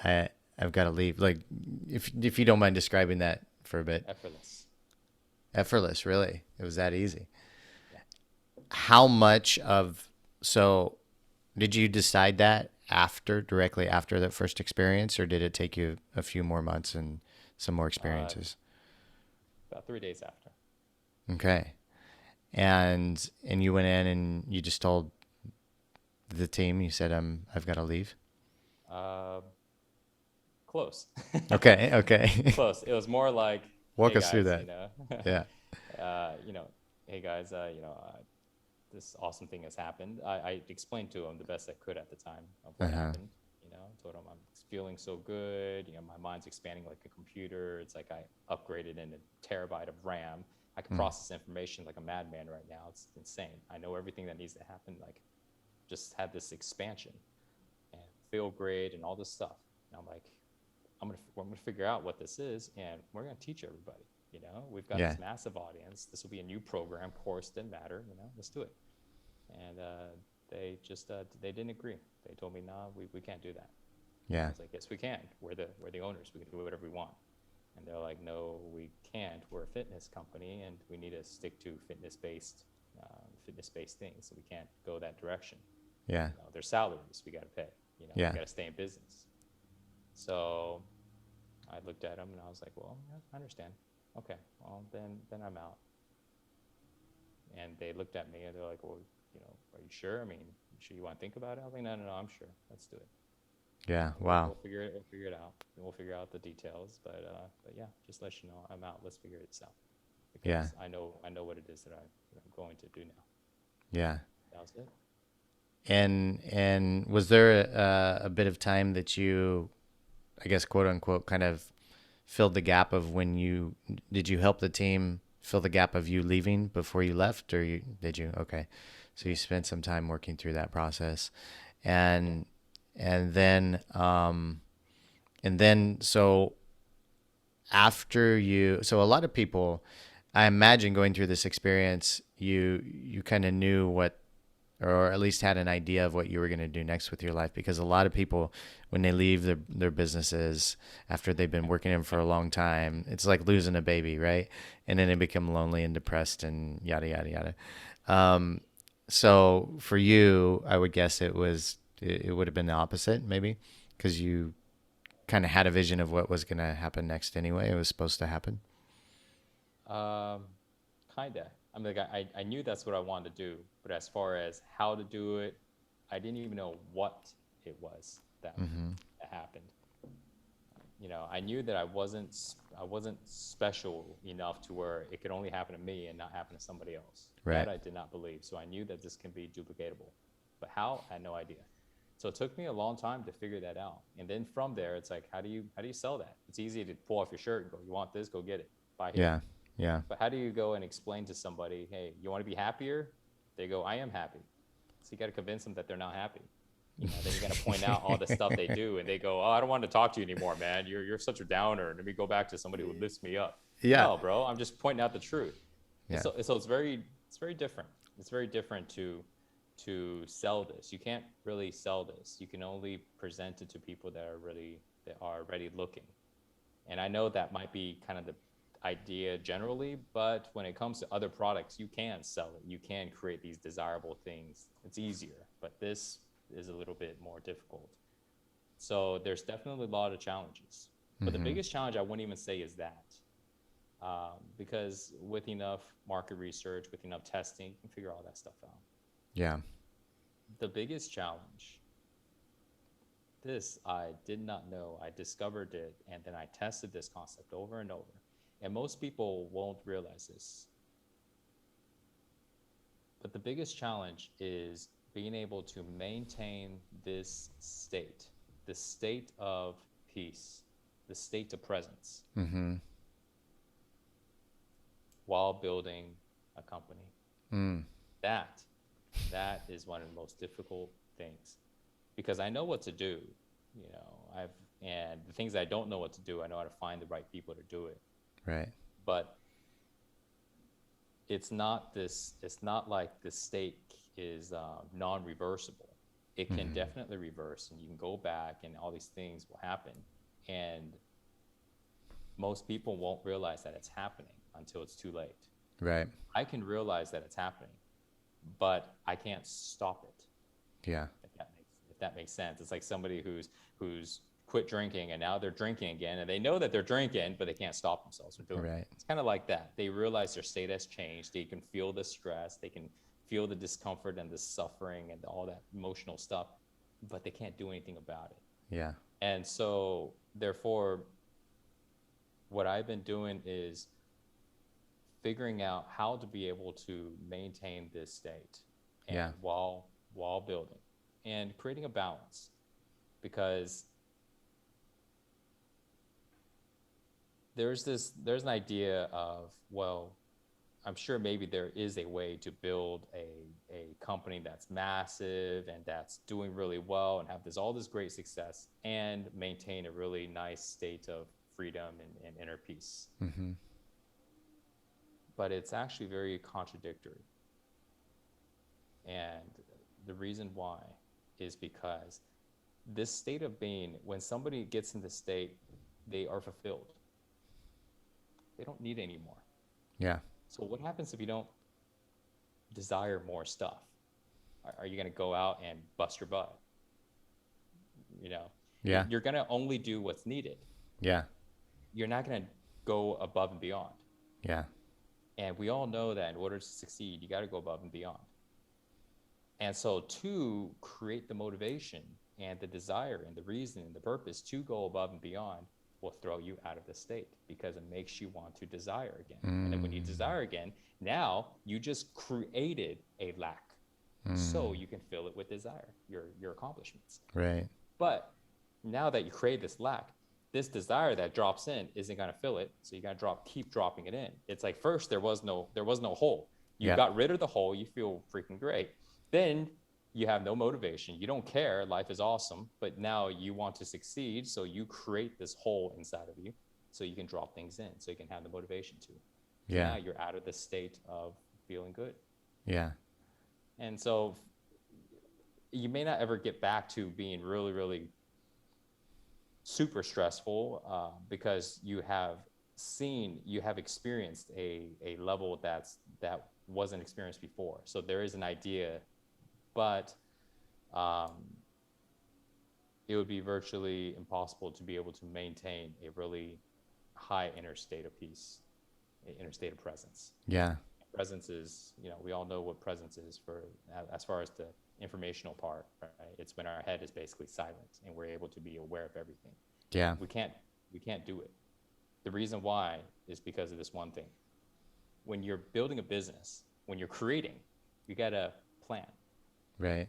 leave." Like, if you don't mind describing that for a bit. Effortless. Effortless, really. It was that easy. Yeah. How much of so did you decide that directly after that first experience, or did it take you a few more months and some more Uh, experiences? about 3 days after. Okay. And you went in and you just told the team, you said, I've got to leave. Uh, Close. Okay. Okay. Close. It was more like, Walk hey us through guys, that. Yeah. uh, you know, hey guys, this awesome thing has happened. I explained to him the best I could at the time of what Uh-huh. happened. Told him I'm feeling so good. My mind's expanding like a computer. It's like I upgraded in a terabyte of RAM. I can Mm. process information like a madman right now. It's insane. I know everything that needs to happen. Like, just had this expansion and feel great and all this stuff. And I'm like, we're gonna figure out what this is, and we're gonna teach everybody. We've got Yeah. this massive audience. This will be a new program, course, didn't matter. Let's do it. And they didn't agree. They told me, nah, we can't do that. I Yeah. was like, yes, we can. We're the owners. We can do whatever we want. And they're like, no, we can't. We're a fitness company, and we need to stick to fitness based things. So we can't go that direction. Yeah. There's salaries we got to pay. Yeah. We got to stay in business. So I looked at them and I was like, well, yeah, I understand. Okay, well then I'm out. And they looked at me and they're like, well, are you sure? I mean, you sure you want to think about it? I was like, no, I'm sure. Let's do it. Yeah. We'll, Wow. we'll figure it. We'll figure it out. We'll figure out the details. But yeah, just let you know, I'm out. Let's figure this out Yeah. because I know what it is that I'm going to do now. Yeah. That was it. And was there a bit of time that you, I guess, quote unquote, kind of filled the gap of when did you help the team fill the gap of you leaving before you left, or did you? Okay. So you spent some time working through that process, Yeah. and and then so so a lot of people, I imagine, going through this experience, you kind of knew what, or at least had an idea of what you were going to do next with your life, because a lot of people, when they leave their businesses after they've been working in for a long time, it's like losing a baby, right? And then they become lonely and depressed and yada yada yada. So for you, I would guess it would have been the opposite, maybe, because you kind of had a vision of what was going to happen next anyway. It was supposed to happen. Um, Kinda. I mean, like I knew that's what I wanted to do, but as far as how to do it, I didn't even know what it was Mm-hmm. that happened. I knew that I wasn't special enough to where it could only happen to me and not happen to somebody else. Right. That I did not believe. So I knew that this can be duplicatable, but how? I had no idea. So it took me a long time to figure that out. And then from there, it's like, how do you sell that? It's easy to pull off your shirt and go, you want this, go get it, buy here. Yeah. Yeah. But how do you go and explain to somebody, hey, you want to be happier? They go, I am happy. So you got to convince them that they're not happy. Then you're going to point out all the stuff they do, and they go, oh, I don't want to talk to you anymore, man. You're such a downer. Let me go back to somebody who lifts me up. Yeah. No, bro, I'm just pointing out the truth. Yeah. So it's very different. It's very different to sell this. You can't really sell this. You can only present it to people that are already looking. And I know that might be kind of the idea generally, but when it comes to other products, you can sell it. You can create these desirable things. It's easier, but this is a little bit more difficult. So there's definitely a lot of challenges. But the biggest challenge I wouldn't even say is that. Because with enough market research, with enough testing, you can figure all that stuff out. Yeah. The biggest challenge, this I did not know. I discovered it, and then I tested this concept over and over. And most people won't realize this. But the biggest challenge is being able to maintain this state of peace, the state of presence, while building a company. That is one of the most difficult things, because I know what to do, and the things I don't know what to do, I know how to find the right people to do it. Right. But it's not like the state is non-reversible. It can definitely reverse, and you can go back, and all these things will happen. And most people won't realize that it's happening until it's too late. Right. I can realize that it's happening, but I can't stop it. Yeah. If that makes sense. It's like somebody who's quit drinking, and now they're drinking again, and they know that they're drinking, but they can't stop themselves from doing it. It's kind of like that. They realize their state has changed. They can feel the stress. They can feel the discomfort and the suffering and all that emotional stuff, but they can't do anything about it. Yeah. And so, therefore, what I've been doing is figuring out how to be able to maintain this state, and while building and creating a balance, because there's an idea of, well, I'm sure maybe there is a way to build a company that's massive and that's doing really well and have all this great success and maintain a really nice state of freedom and inner peace. But it's actually very contradictory. And the reason why is because this state of being, when somebody gets in this state, they are fulfilled. They don't need any more. Yeah. So what happens if you don't desire more stuff? Are you going to go out and bust your butt? Yeah. You're going to only do what's needed. Yeah. You're not going to go above and beyond. Yeah. And we all know that in order to succeed, you got to go above and beyond. And so to create the motivation and the desire and the reason and the purpose to go above and beyond will throw you out of the state, because it makes you want to desire again. And then when you desire again, now you just created a lack. So you can fill it with desire, your accomplishments. Right. But now that you create this lack, this desire that drops in isn't going to fill it. So you got to keep dropping it in. It's like, first there was no hole. You got rid of the hole. You feel freaking great. Then you have no motivation. You don't care. Life is awesome. But now you want to succeed. So you create this hole inside of you so you can drop things in, so you can have the motivation to. So now you're out of the state of feeling good. Yeah. And so you may not ever get back to being really, really super stressful, because you have experienced a level that wasn't experienced before. So there is an idea, but it would be virtually impossible to be able to maintain a really high inner state of peace, inner state of presence. Yeah. Presence is, we all know what presence is as far as the informational part, right? It's when our head is basically silent and we're able to be aware of everything. Yeah. We can't do it. The reason why is because of this one thing. When you're building a business, when you're creating, you got to plan. Right.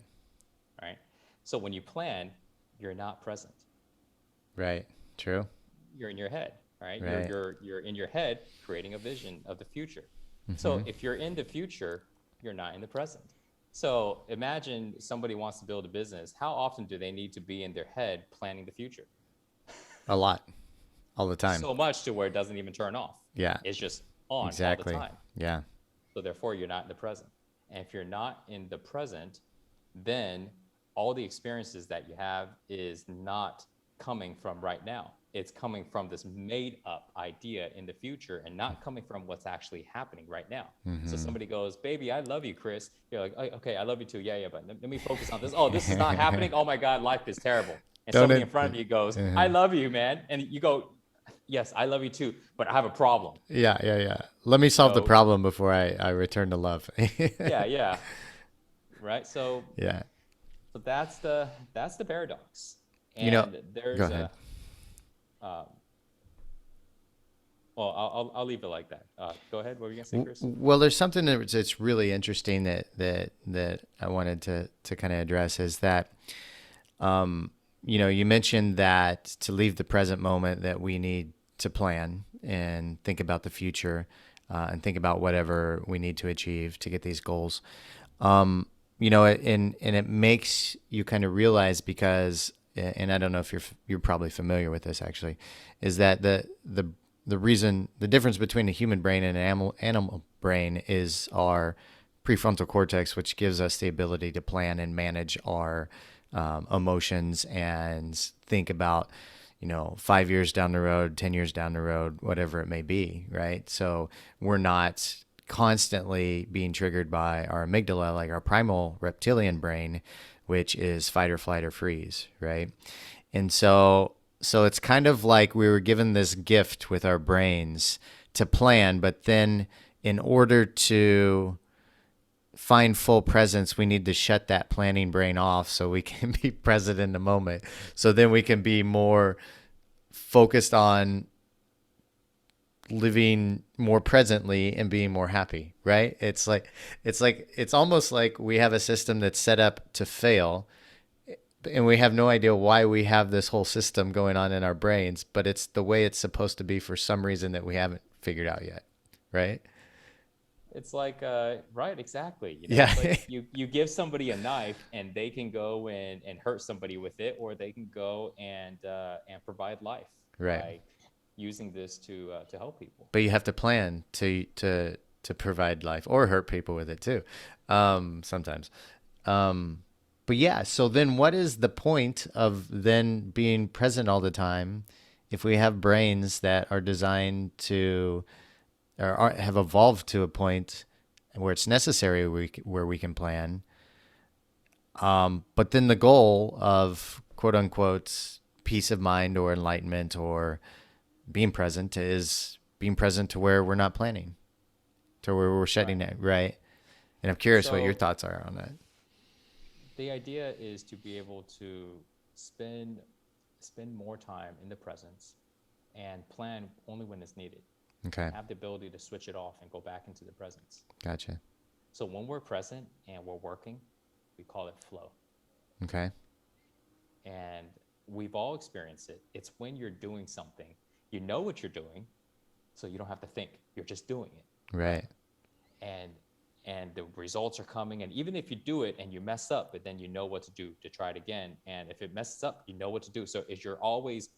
Right. So when you plan, you're not present. Right. True. You're in your head, right? You're Right. you're you're in your head creating a vision of the future. Mm-hmm. So if you're in the future, you're not in the present. So imagine somebody wants to build a business. How often do they need to be in their head planning the future? A lot. All the time. So much to where it doesn't even turn off. Yeah. It's just on all the Exactly. time. Yeah. So therefore, you're not in the present. And if you're not in the present, then all the experiences that you have is not coming from right now. It's coming from this made up idea in the future and not coming from what's actually happening right now. So Mm-hmm. somebody goes, baby, I love you, Chris. You're like, "Oh, okay, I love you too. Yeah, but let me focus on this. Oh, this is not happening. Oh my God, life is terrible. And Don't somebody it? in front of you goes, I Uh-huh. love you, man. And you go, yes, I love you too, but I have a problem. Yeah, yeah, yeah. Let me You solve the know, problem before I return to love. yeah, right. Yeah. So that's the paradox. You know, And go there's ahead. a uh, well, I'll leave it like that. Go ahead. What were you gonna say, Chris? Well, there's something that's really interesting that I wanted to kind of address is that you mentioned that to leave the present moment that we need to plan and think about the future and think about whatever we need to achieve to get these goals. And it makes you kind of realize because, and I don't know if you're probably familiar with this actually, is that the difference between a human brain and an animal brain is our prefrontal cortex, which gives us the ability to plan and manage our emotions and think about 5 years down the road, 10 years down the road, whatever it may be, right? So we're not constantly being triggered by our amygdala, like our primal reptilian brain, which is fight or flight or freeze, right? And so it's kind of like we were given this gift with our brains to plan, but then in order to find full presence, we need to shut that planning brain off so we can be present in the moment. So then we can be more focused on living more presently and being more happy, right? It's almost like we have a system that's set up to fail and we have no idea why we have this whole system going on in our brains, but it's the way it's supposed to be for some reason that we haven't figured out yet, right? It's like right, exactly. Yeah. It's like you give somebody a knife and they can go and hurt somebody with it, or they can go and provide life Right. by using this to help people. But you have to plan to provide life or hurt people with it too, sometimes. But yeah, so then what is the point of then being present all the time if we have brains that are designed to have evolved to a point where it's necessary where we can plan, but then the goal of quote unquote peace of mind or enlightenment or being present is being present to where we're not planning, to where we're shutting Right. it, right? And I'm curious what your So thoughts are on that. the idea is to be able to spend spend more time in the presence and plan only when it's needed Okay, and have the ability to switch it off and go back into the presence. gotcha. So when we're present and we're working, we call it flow. Okay, And we've all experienced it. It's when you're doing something, you know what you're doing, so you don't have to think. You're just doing it, right? right. And the results are coming. And even if you do it and you mess up, but then you know what to do to try it again. And if it messes up, you know what to do. So is you're always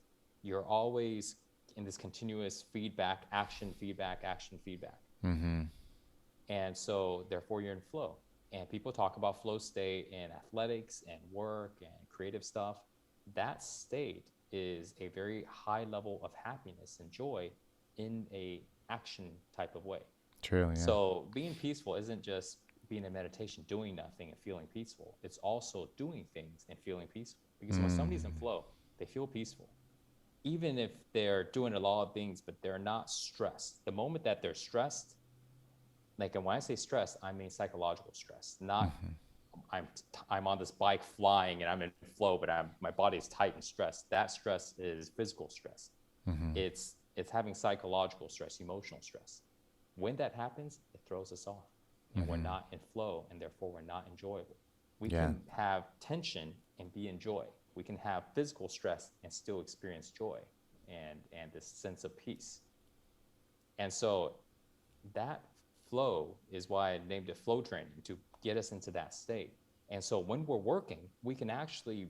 in this continuous feedback, action, feedback, action, feedback. Mm-hmm. And so therefore you're in flow. And people talk about flow state in athletics and work and creative stuff. That state is a very high level of happiness and joy in a action type of way. True. Yeah. So being peaceful isn't just being in meditation, doing nothing and feeling peaceful. It's also doing things and feeling peaceful. Because when somebody's in flow, they feel peaceful. Even if they're doing a lot of things, but they're not stressed. The moment that they're stressed, like, and when I say stress, I mean psychological stress, not I'm on this bike flying and I'm in flow, but my body's tight and stressed. That stress is physical stress. Mm-hmm. It's having psychological stress, emotional stress. When that happens, it throws us off, and we're not in flow, and therefore we're not enjoyable. We Yeah. can have tension and be in joy. We can have physical stress and still experience joy and this sense of peace. And so that flow is why I named it flow training, to get us into that state. And so when we're working, we can actually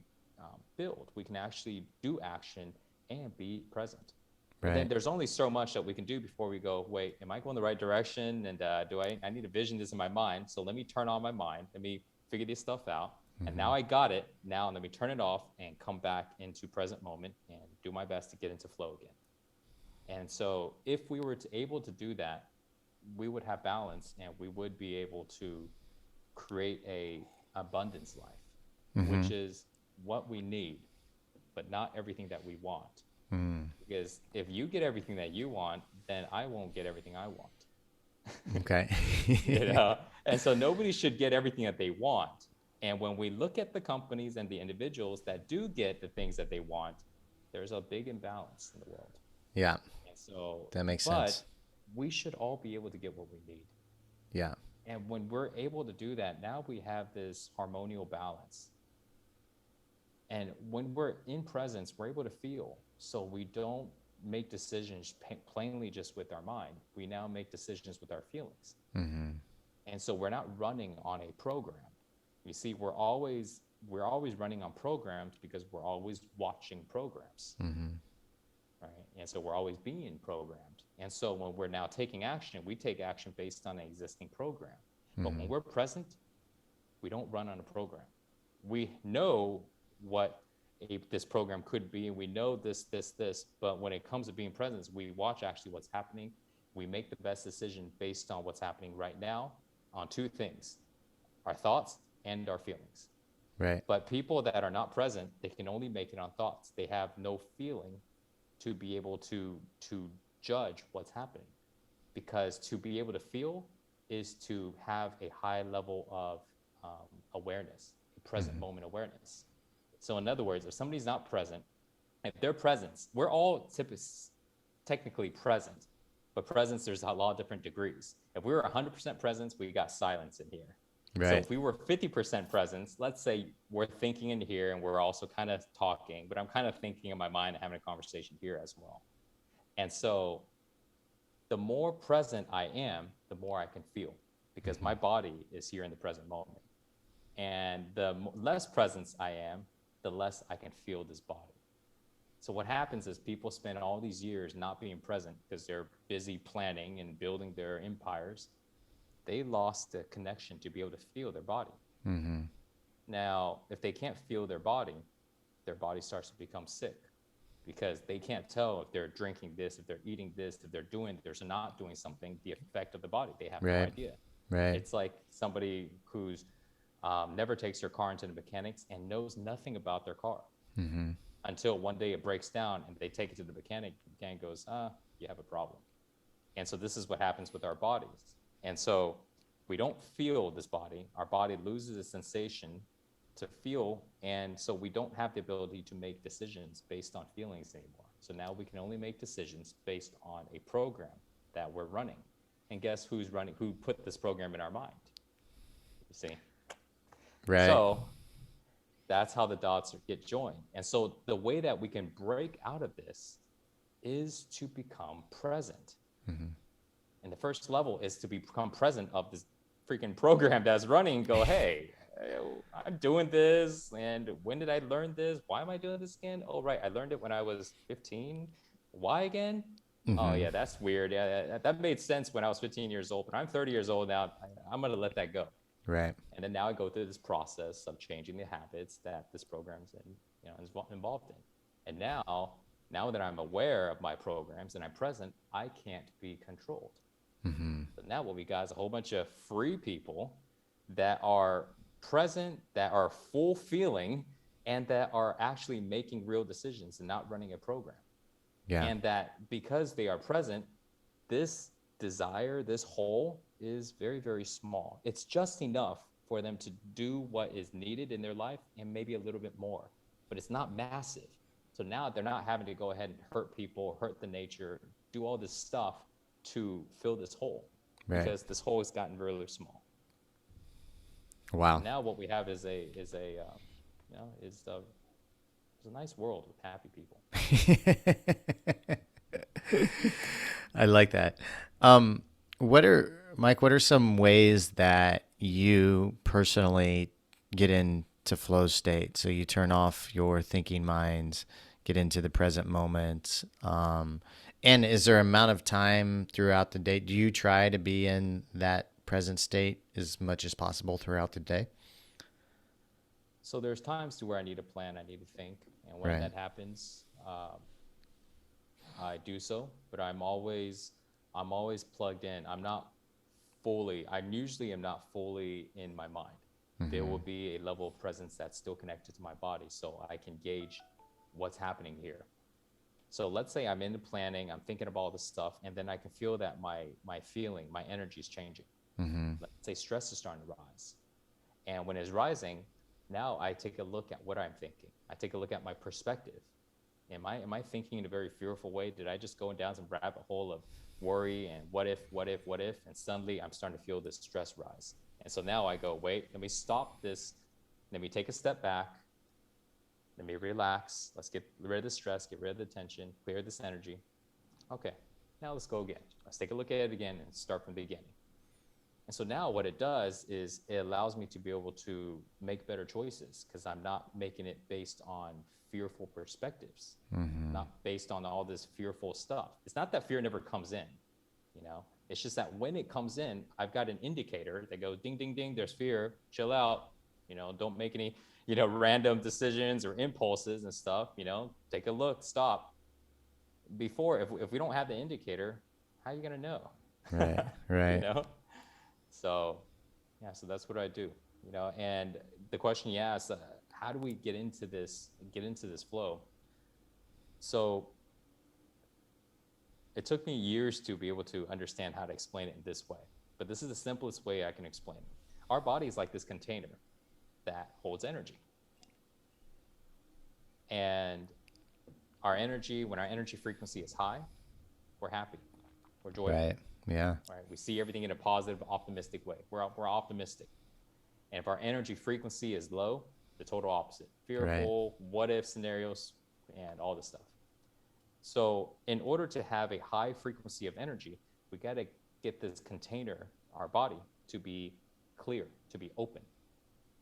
build, we can actually do action and be present. But then Right. there's only so much that we can do before we go, wait, am I going the right direction? And I need to vision this in my mind. So let me turn on my mind. Let me figure this stuff out. And now I got it. Now let me turn it off and come back into present moment and do my best to get into flow again. And so if we were able to do that, we would have balance and we would be able to create a abundance life, which is what we need, but not everything that we want. Because if you get everything that you want, then I won't get everything I want. Okay. And so nobody should get everything that they want. And when we look at the companies and the individuals that do get the things that they want, there's a big imbalance in the world. Yeah, And so, that makes but sense. we should all be able to get what we need. Yeah. And when we're able to do that, now we have this harmonial balance. And when we're in presence, we're able to feel. So we don't make decisions plainly just with our mind. We now make decisions with our feelings. And so we're not running on a program. You see, we're always running on programs because we're always watching programs. Right? And so we're always being programmed. And so when we're now taking action, we take action based on an existing program. But when we're present, we don't run on a program. We know what this program could be, and we know this, but when it comes to being present, we watch actually what's happening. We make the best decision based on what's happening right now on two things, our thoughts and our feelings. Right. But people that are not present, they can only make it on thoughts. They have no feeling to be able to judge what's happening. Because to be able to feel is to have a high level of awareness, present moment awareness. So in other words, if somebody's not present, if they're present, we're all technically present, but presence, there's a lot of different degrees. If we were 100% presence, we got silence in here. Right. So if we were 50% presence, let's say we're thinking in here and we're also kind of talking, but I'm kind of thinking in my mind and having a conversation here as well. And so the more present I am, the more I can feel, because my body is here in the present moment. And the less presence I am, the less I can feel this body. So what happens is people spend all these years not being present because they're busy planning and building their empires. They lost the connection to be able to feel their body. Now, if they can't feel their body starts to become sick, because they can't tell if they're drinking this, if they're eating this, if they're doing this or not doing something, the effect of the body. They have no idea. Right. It's like somebody who's never takes their car into the mechanics and knows nothing about their car until one day it breaks down and they take it to the mechanic. The mechanic goes, you have a problem. And so this is what happens with our bodies. And so we don't feel this body. Our body loses the sensation to feel. And so we don't have the ability to make decisions based on feelings anymore. So now we can only make decisions based on a program that we're running. And guess who put this program in our mind? You see? Right. So that's how the dots get joined. And so the way that we can break out of this is to become present. And the first level is to become present of this freaking program that's running and go, hey, I'm doing this. And when did I learn this? Why am I doing this again? Oh, right. I learned it when I was 15. Why again? Oh, yeah, that's weird. Yeah, that made sense when I was 15 years old, but I'm 30 years old now. I'm going to let that go. Right. And then now I go through this process of changing the habits that this program's involved in. And now that I'm aware of my programs and I'm present, I can't be controlled. But now what we got is a whole bunch of free people that are present, that are full feeling, and that are actually making real decisions and not running a program. Yeah. And that because they are present, this desire, this hole is very, very small. It's just enough for them to do what is needed in their life and maybe a little bit more, but it's not massive. So now they're not having to go ahead and hurt people, hurt the nature, do all this stuff to fill this hole, because this hole has gotten really small. Wow. Now what we have is a it's a nice world with happy people. I like that. Um, what are Mike? What are some ways that you personally get into flow state? So you turn off your thinking minds, get into the present moment. And is there amount of time throughout the day? Do you try to be in that present state as much as possible throughout the day? So there's times to where I need to plan, I need to think, and when Right. that happens, I do so. But I'm always plugged in. I usually am not fully in my mind. There will Mm-hmm. be a level of presence that's still connected to my body, so I can gauge what's happening here. So let's say I'm in the planning, I'm thinking about all this stuff, and then I can feel that my feeling, my energy is changing. Mm-hmm. Let's say stress is starting to rise. And when it's rising, now I take a look at what I'm thinking. I take a look at my perspective. Am I thinking in a very fearful way? Did I just go down some rabbit hole of worry and what if? And suddenly I'm starting to feel this stress rise. And so now I go, wait, let me stop this. Let me take a step back. Let me relax. Let's get rid of the stress, get rid of the tension, clear this energy. Okay, now let's go again. Let's take a look at it again and start from the beginning. And so now what it does is it allows me to be able to make better choices because I'm not making it based on fearful perspectives, Mm-hmm. not based on all this fearful stuff. It's not that fear never comes in, you know. It's just that when it comes in, I've got an indicator that goes ding, ding, ding, there's fear, chill out, don't make any, random decisions or impulses and stuff, take a look, stop. Before, if we don't have the indicator, how are you going to know? Right. you Right. know? So, yeah, so that's what I do, and the question you asked, how do we get into this flow? So it took me years to be able to understand how to explain it in this way, but this is the simplest way I can explain it. Our body is like this container that holds energy. And when our energy frequency is high, we're happy, we're joyful, Right. Yeah. right? We see everything in a positive, optimistic way. We're optimistic. And if our energy frequency is low, the total opposite, Right. fearful, what if scenarios, and all this stuff. So, in order to have a high frequency of energy, we got to get this container, our body, to be clear, to be open.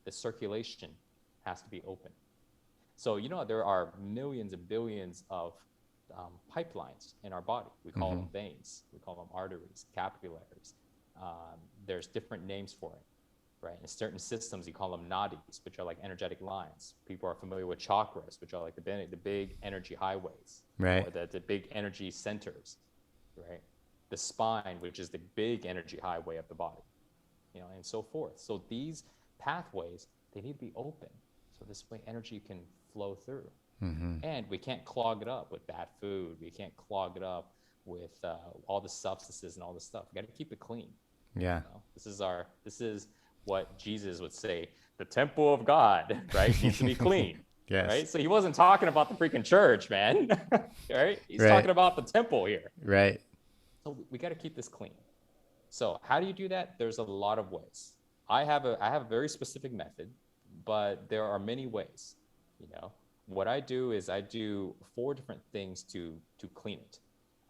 The circulation has to be open. So, there are millions and billions of pipelines in our body. We call Mm-hmm. them veins, we call them arteries, capillaries. There's different names for it, right? In certain systems, you call them nadis, which are like energetic lines. People are familiar with chakras, which are like the big energy highways, Right. or the big energy centers, right? The spine, which is the big energy highway of the body, and so forth. So these pathways, they need to be open. So this way energy can flow through. Mm-hmm. And we can't clog it up with bad food. We can't clog it up with all the substances and all this stuff. We got to keep it clean. Yeah. This is what Jesus would say. The temple of God, right, needs to be clean, Yes. right? So he wasn't talking about the freaking church, man, right? He's Right. talking about the temple here. Right. So we got to keep this clean. So how do you do that? There's a lot of ways. I have a very specific method, but there are many ways. You know, what I do is I do 4 different things to clean it.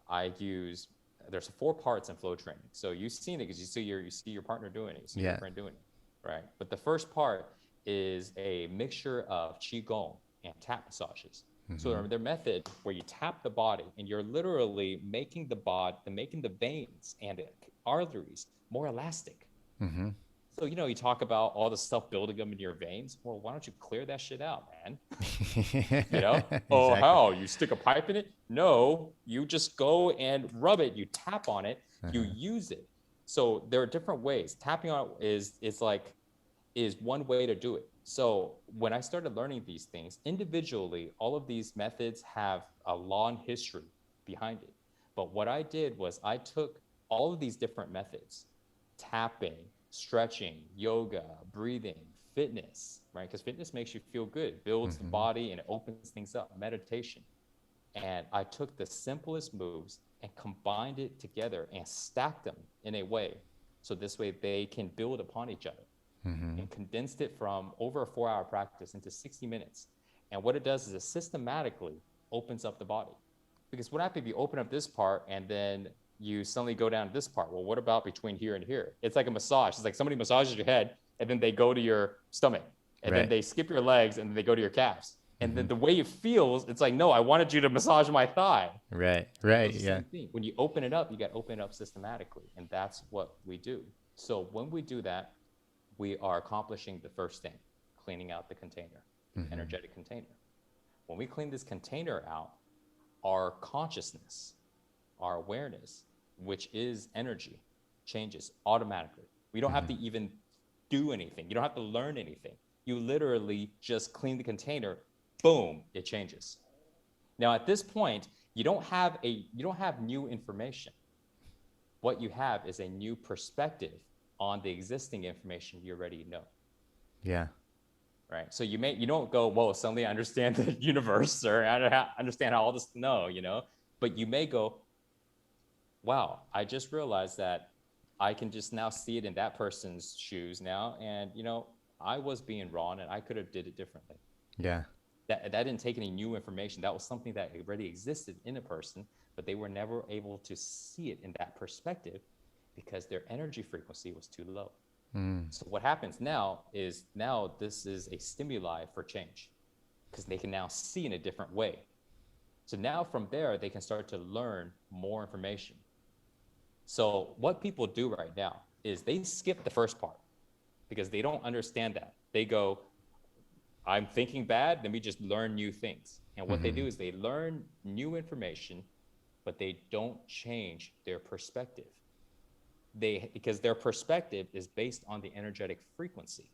I use There's 4 parts in flow training. So you've seen it because you see your partner doing it, you see your Yeah. friend doing it, right? But the first part is a mixture of qigong and tap massages. So Mm-hmm. their method where you tap the body and you're literally making the veins and arteries more elastic. Mm-hmm. So, you talk about all the stuff building up in your veins. Well, why don't you clear that shit out, man? Oh, Exactly. how? You stick a pipe in it? No, you just go and rub it. You tap on it. You Uh-huh. use it. So there are different ways. Tapping on it is one way to do it. So when I started learning these things individually, all of these methods have a long history behind it. But what I did was I took all of these different methods, tapping, stretching, yoga, breathing, fitness, right? Because fitness makes you feel good, it builds the Mm-hmm. body and it opens things up, meditation. And I took the simplest moves and combined it together and stacked them in a way so this way they can build upon each other. and condensed it from over a 4-hour practice into 60 minutes. And what it does is it systematically opens up the body. Because what happens if you open up this part and then you suddenly go down to this part? Well, what about between here and here? It's like a massage. It's like somebody massages your head and then they go to your stomach and then they skip your legs and then they go to your calves. And then the way it feels, it's like, no, I wanted you to massage my thigh. Right. It's the Yeah. same thing. When you open it up, you got to open it up systematically. And that's what we do. So when we do that, we are accomplishing the first thing, cleaning out the container, energetic container. When we clean this container out, our consciousness, our awareness, which is energy, changes automatically. We don't have to even do anything. You don't have to learn anything. You literally just clean the container, boom, it changes. Now at this point, you don't have new information. What you have is a new perspective on the existing information you already know. Yeah. Right. So you don't go, whoa, suddenly I understand the universe or I understand how all this, no, but you may go, wow, I just realized that I can just now see it in that person's shoes now. And, I was being wrong and I could have did it differently. Yeah. That didn't take any new information. That was something that already existed in a person, but they were never able to see it in that perspective because their energy frequency was too low. So what happens now is this is a stimuli for change because they can now see in a different way. So now from there, they can start to learn more information. So what people do right now is they skip the first part because they don't understand that. They go, I'm thinking bad, let me just learn new things. And what they do is they learn new information, but they don't change their perspective. Because their perspective is based on the energetic frequency.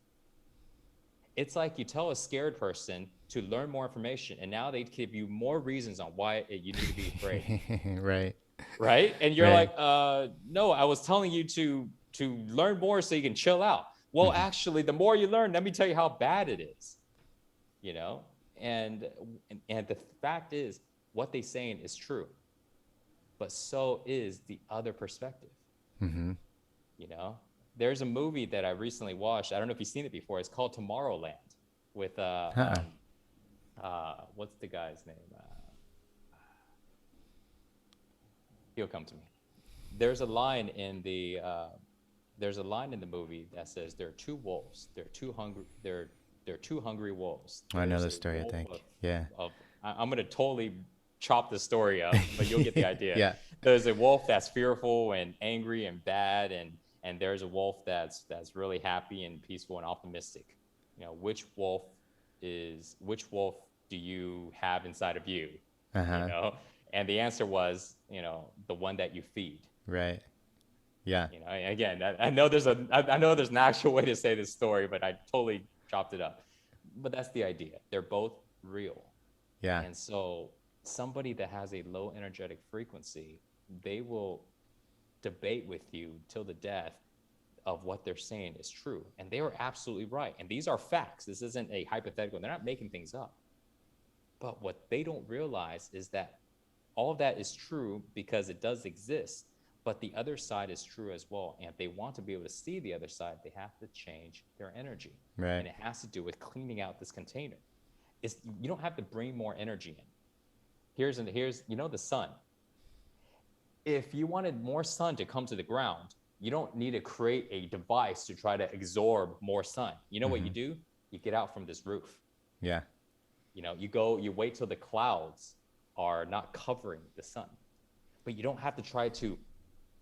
It's like you tell a scared person to learn more information, and now they give you more reasons on why you need to be afraid. Right? And you're like, no, I was telling you to learn more so you can chill out. Well, actually, the more you learn, let me tell you how bad it is. And the fact is, what they're saying is true, but so is the other perspective. There's a movie that I recently watched. I don't know if you've seen it before. It's called Tomorrowland with what's the guy's name? He'll come to me. There's a line in the movie that says there are two wolves. They're two hungry wolves. I know the story, I think. I'm gonna totally chop the story up, but you'll get the idea. Yeah. There's a wolf that's fearful and angry and bad, and there's a wolf that's really happy and peaceful and optimistic. Which wolf do you have inside of you? And the answer was, the one that you feed. Right. Yeah. Again, I know there's an actual way to say this story, but I totally chopped it up. But that's the idea. They're both real. Yeah. And so somebody that has a low energetic frequency, they will debate with you till the death of what they're saying is true. And they are absolutely right. And these are facts. This isn't a hypothetical. They're not making things up. But what they don't realize is that all of that is true because it does exist, but the other side is true as well. And if they want to be able to see the other side, they have to change their energy. Right. And it has to do with cleaning out this container. You don't have to bring more energy in. Here's the sun. If you wanted more sun to come to the ground, you don't need to create a device to try to absorb more sun. You know what you do? You get out from this roof. Yeah. You wait till the clouds are not covering the sun. But you don't have to try to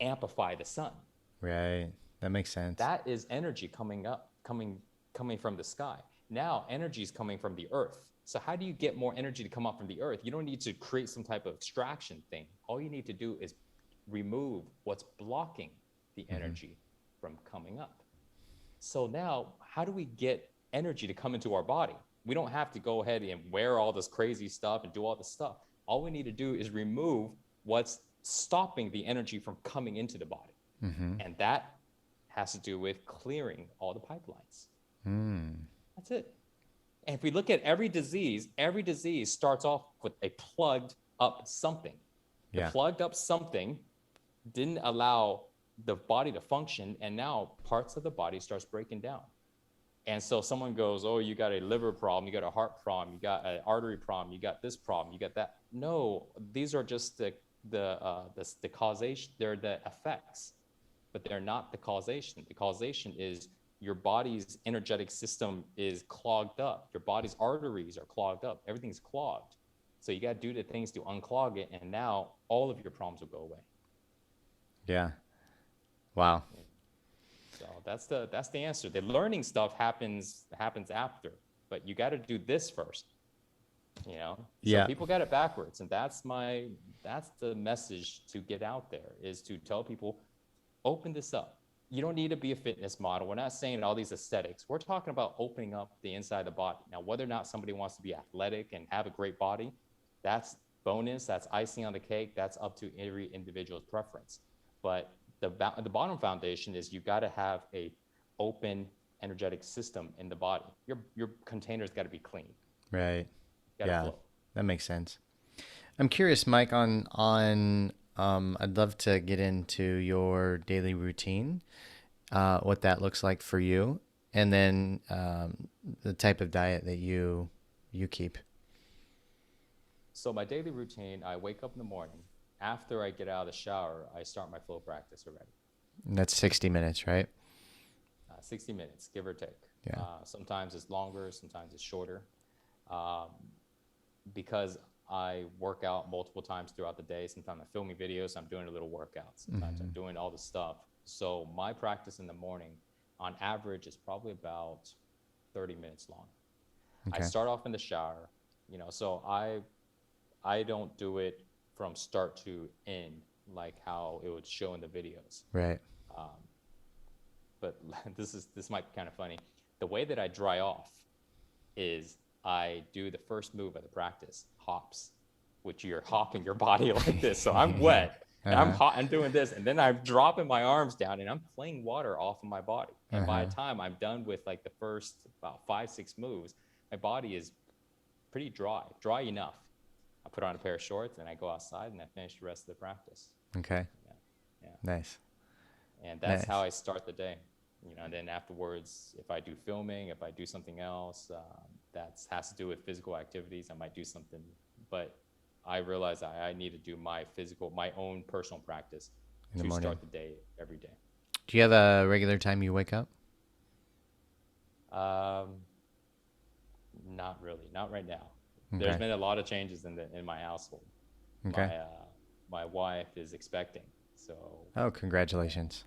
amplify the sun. Right. That makes sense. That is energy coming from the sky. Now energy is coming from the earth. So how do you get more energy to come up from the earth? You don't need to create some type of extraction thing. All you need to do is remove what's blocking the energy from coming up. So now, how do we get energy to come into our body? We don't have to go ahead and wear all this crazy stuff and do all this stuff. All we need to do is remove what's stopping the energy from coming into the body. And that has to do with clearing all the pipelines. That's it. And if we look at every disease starts off with a plugged up something. The plugged up something didn't allow the body to function, and now parts of the body starts breaking down. And so someone goes, "Oh, you got a liver problem, you got a heart problem, you got an artery problem, you got this problem, you got that." No, these are just the causation. They're the effects, but they're not the causation. The causation is your body's energetic system is clogged up. Your body's arteries are clogged up. Everything's clogged. So you got to do the things to unclog it, and now all of your problems will go away. Yeah. Wow. So that's the answer. The learning stuff happens after, but you got to do this first. So Yeah. people got it backwards, and that's the message to get out there, is to tell people, open this up. You don't need to be a fitness model. We're not saying all these aesthetics. We're talking about opening up the inside of the body. Now, whether or not somebody wants to be athletic and have a great body, that's bonus. That's icing on the cake. That's up to every individual's preference. But the bottom foundation is you got to have a open energetic system in the body. Your container's got to be clean. Right. Got to Yeah. flow. That makes sense. I'm curious, Mike, on I'd love to get into your daily routine, what that looks like for you, and then the type of diet that you keep. So my daily routine, I wake up in the morning. After I get out of the shower, I start my flow practice already. And that's 60 minutes, right? 60 minutes, give or take. Yeah. Sometimes it's longer, sometimes it's shorter. Um, because I work out multiple times throughout the day. Sometimes I'm filming videos, I'm doing a little workout. Sometimes I'm doing all the stuff. So my practice in the morning, on average, is probably about 30 minutes long. I Okay. start off in the shower, so I don't do it from start to end like how it would show in the videos. Right. Um, but this might be kind of funny. The way that I dry off is I do the first move of the practice, hops, which you're hopping your body like this. So I'm wet and I'm Uh-huh. hot and doing this, and then I'm dropping my arms down and I'm playing water off of my body. And by Uh-huh. the time I'm done with like the first about 5, 6 moves, my body is pretty dry enough. I put on a pair of shorts and I go outside and I finish the rest of the practice. Okay. Yeah, yeah. Nice. And that's how Nice. I start the day. And then afterwards, if I do filming, if I do something else that has to do with physical activities, I might do something. But I realize I need to do my own personal practice In the to morning. start the day every day. Do you have a regular time you wake up? Um, Not really, not right now. There's Okay. been a lot of changes in my household. Okay. My wife is expecting, so Oh, congratulations.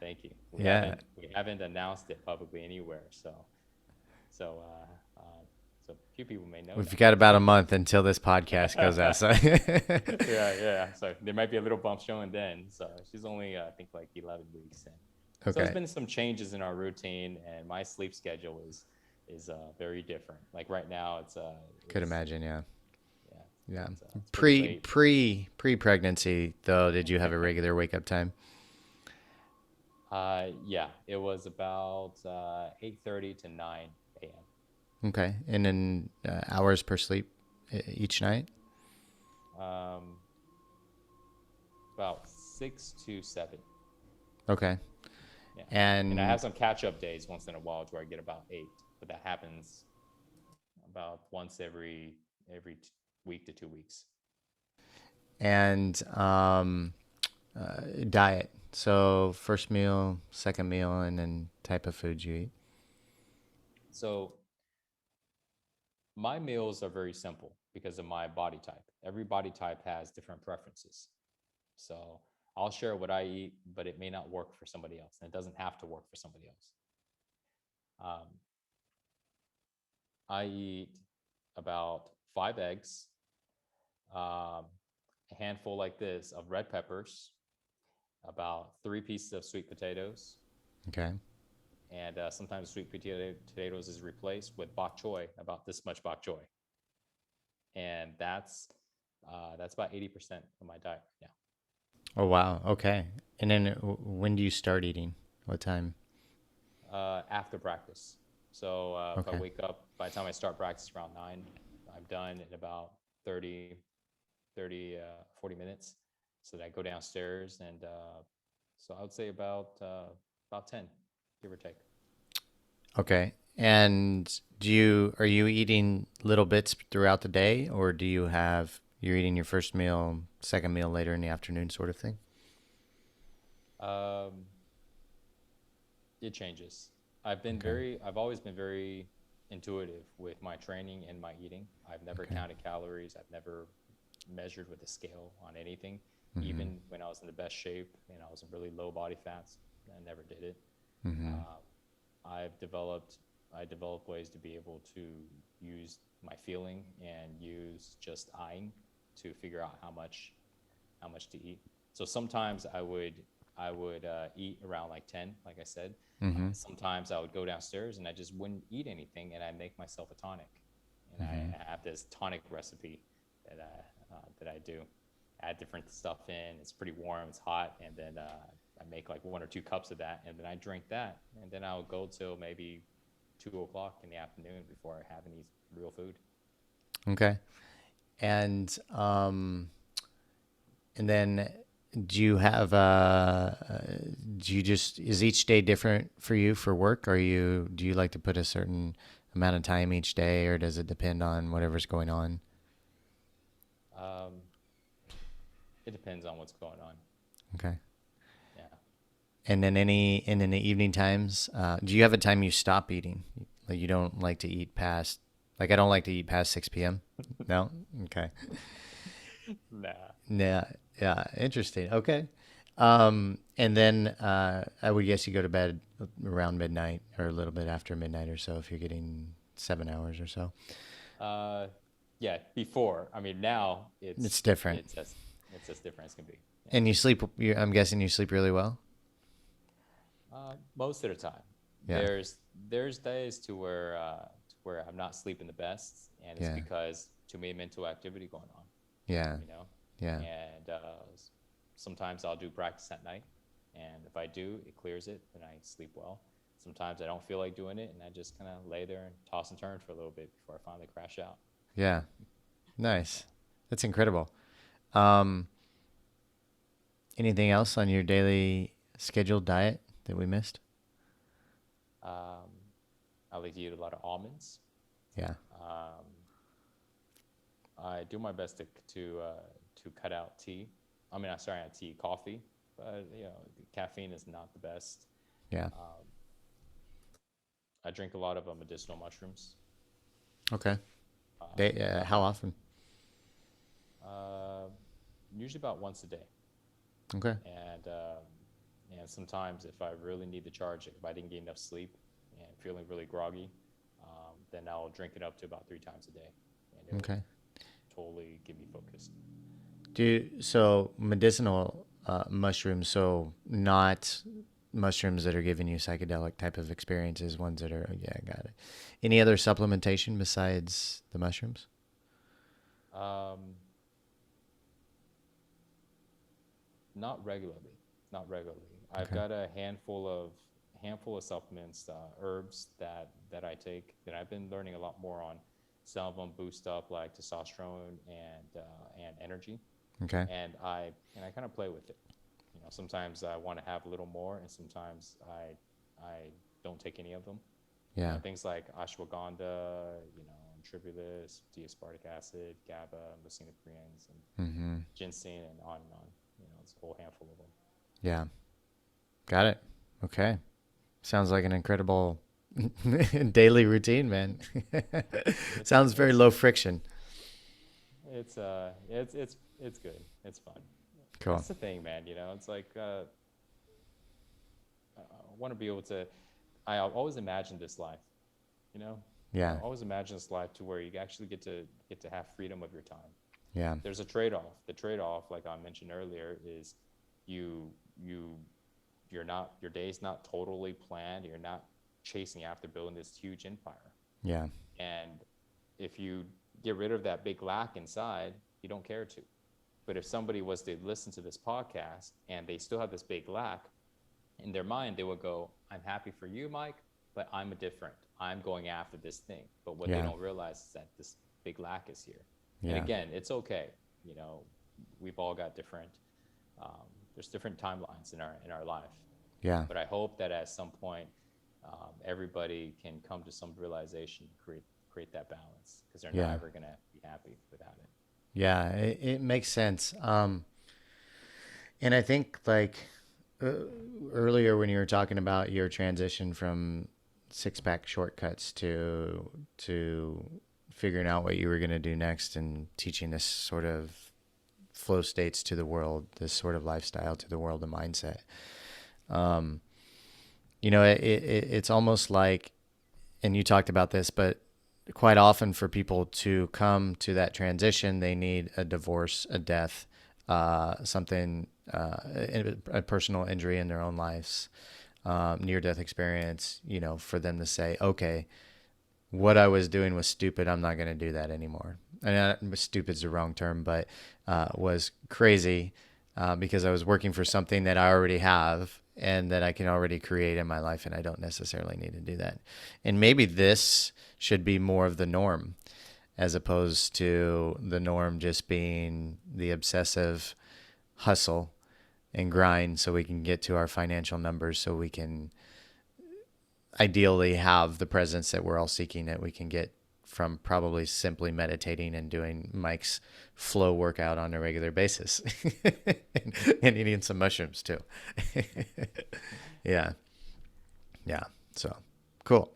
thank you. We Yeah. haven't we haven't announced it publicly anywhere, so so a few people may know We've now. got about a month until this podcast goes out. So Yeah. So there might be a little bump showing then. So she's only I think like 11 weeks in. So there's okay. been some changes in our routine, and my sleep schedule is very different. Like right now, Could it's imagine, yeah. yeah, Yeah. it's pretty late. Pre-pregnancy though, did you have a regular wake up time? Yeah, it was about 8:30 to 9 a.m. Okay. And then hours per sleep each night? Um, about 6 to 7. Okay. Yeah, and I And have some catch-up days once in a while where I get about 8, but that happens about once every week to 2 weeks. and diet. So first meal, second meal, and then type of food you eat. So my meals are very simple because of my body type. Every body type has different preferences. So I'll share what I eat, but it may not work for somebody else, and it doesn't have to work for somebody else. Um, I eat about 5 eggs, um, a handful like this of red peppers, about 3 pieces of sweet potatoes, Okay. and sometimes sweet potatoes is replaced with bok choy, about this much bok choy, and that's about 80% of my diet right Oh wow. Okay. And then when do you start eating? What time? now. After practice, so if I Okay. wake up, by the time I start practice around 9, I'm done in about 40 minutes. So that I go downstairs, and so I would say about 10, give or take. Okay. And are you eating little bits throughout the day, or do you have you're eating your first meal, second meal later in the afternoon, sort of thing? Um, it changes. Okay. I've always been very intuitive with my training and my eating. I've never Okay. counted calories. I've never measured with a scale on anything. Mm-hmm. Even when I was in the best shape and I was in really low body fats, I never did it. Mm-hmm. Uh, I've developed I developed ways to be able to use my feeling and use just eyeing to figure out how much to eat. So sometimes I would eat around like 10, like I said. Mm-hmm. Sometimes I would go downstairs and I just wouldn't eat anything, and I make myself a tonic. And Mm-hmm. I have this tonic recipe that I do. Add different stuff in. It's pretty warm. It's hot, and then I make like 1 or 2 cups of that, and then I drink that, and then I'll go till maybe 2 o'clock in the afternoon before I have any real food. Okay. And and then do you have do you just is each day different for you for work? Or do you like to put a certain amount of time each day, or does it depend on whatever's going on? Um, it depends on what's going on. Okay. Yeah. And in the evening times, do you have a time you stop eating? Like you don't like to eat past, like I don't like to eat past 6 p.m. No? Okay. Nah. Yeah. Yeah. Interesting. Okay. And then I would guess you go to bed around midnight or a little bit after midnight or so if you're getting 7 hours or so. Uh, yeah. Before, I mean, now It's different. it's as it's as different as can be. Yeah. And you sleep, I'm guessing you sleep really well? Most of the time, Yeah. there's days to where I'm not sleeping the best, and it's Yeah. because too many mental activity going on, Yeah. you know. Yeah. And sometimes I'll do practice at night, and if I do, it clears it, and I sleep well. Sometimes I don't feel like doing it, and I just kind of lay there and toss and turn for a little bit before I finally crash out. Yeah. Yeah. Nice. That's incredible. Um, Anything else on your daily scheduled diet that we missed? Um, I like to eat a lot of almonds. Yeah. Um, I do my best to cut out tea. I mean, I'm sorry, not tea, coffee. But caffeine is not the best. Yeah. Um, I drink a lot of medicinal mushrooms. Okay. Uh, How often? uh, Usually about once a day, Okay. and sometimes if I really need the charge, if I didn't get enough sleep and feeling really groggy, then I'll drink it up to about 3 times a day, and it'll Okay. totally get me focused. So medicinal mushrooms, so not mushrooms that are giving you psychedelic type of experiences, ones that are, yeah, got it. Any other supplementation besides the mushrooms? Um, Not regularly, not regularly. I've Okay. got a handful of supplements, herbs that I take that I've been learning a lot more on. Some of them boost up like testosterone and energy, Okay. and I kind of play with it. Sometimes I want to have a little more, and sometimes I don't take any of them. Yeah. Things like ashwagandha, tribulus, D-aspartic acid, GABA, leucinoprienes, and Mm-hmm. ginseng, and on and on. It's a whole handful of them. Yeah. Got it. Okay. Sounds like an incredible daily routine, man. It's Sounds very it's low friction. it's good. It's fun. Cool. That's the thing, man. It's like I want to be able to. I always imagined this life. You know, I Yeah. always imagine this life to where you actually get to have freedom of your time. Yeah. There's a trade-off. The trade-off, like I mentioned earlier, is you you your day's not totally planned. You're not chasing after building this huge empire. Yeah. And if you get rid of that big lack inside, you don't care to. But if somebody was to listen to this podcast and they still have this big lack in their mind, they would go, I'm happy for you, Mike, but I'm a different. I'm going after this thing. But what they Yeah. don't realize is that this big lack is here. And Yeah. again, it's okay. You know, we've all got um, there's different timelines in our life. Yeah. But I hope that at some point, everybody can come to some realization to create that balance, because they're not Yeah. ever gonna be happy without it. Yeah. It makes sense. And I think like uh, earlier when you were talking about your transition from six pack shortcuts to figuring out what you were going to do next and teaching this sort of flow states to the world, this sort of lifestyle to the world, the mindset. Um, it's almost like, and you talked about this, but quite often for people to come to that transition, they need a divorce, a death, something, a personal injury in their own lives, near death experience, for them to say, okay, what I was doing was stupid. I'm not going to do that anymore. And stupid's the wrong term, but was crazy because I was working for something that I already have and that I can already create in my life, and I don't necessarily need to do that. And maybe this should be more of the norm as opposed to the norm just being the obsessive hustle and grind so we can get to our financial numbers so we can ideally have the presence that we're all seeking that we can get from probably simply meditating and doing Mike's flow workout on a regular basis and eating some mushrooms too. Yeah. Yeah. So cool.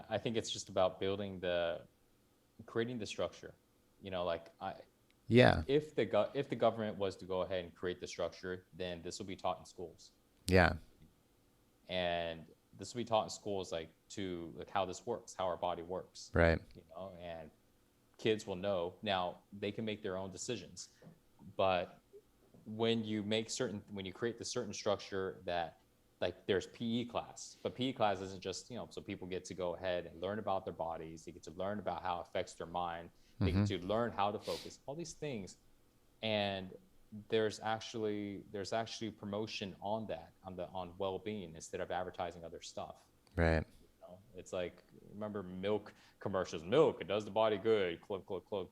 I think it's just about creating the structure. Like Yeah. if the government was to go ahead and create the structure, then this will be taught in schools, Yeah. and this will be taught in schools, like to like how this works, how our body works, Right. and kids will know. Now they can make their own decisions, but when you create the certain structure, that like there's PE class, but PE class isn't just so people get to go ahead and learn about their bodies, they get to learn about how it affects their mind, they get Mm-hmm. to learn how to focus, all these things. And there's actually promotion on that, on well-being, instead of advertising other stuff. Right. It's like, remember milk commercials, milk, it does the body good, cloak, cloak, cloak,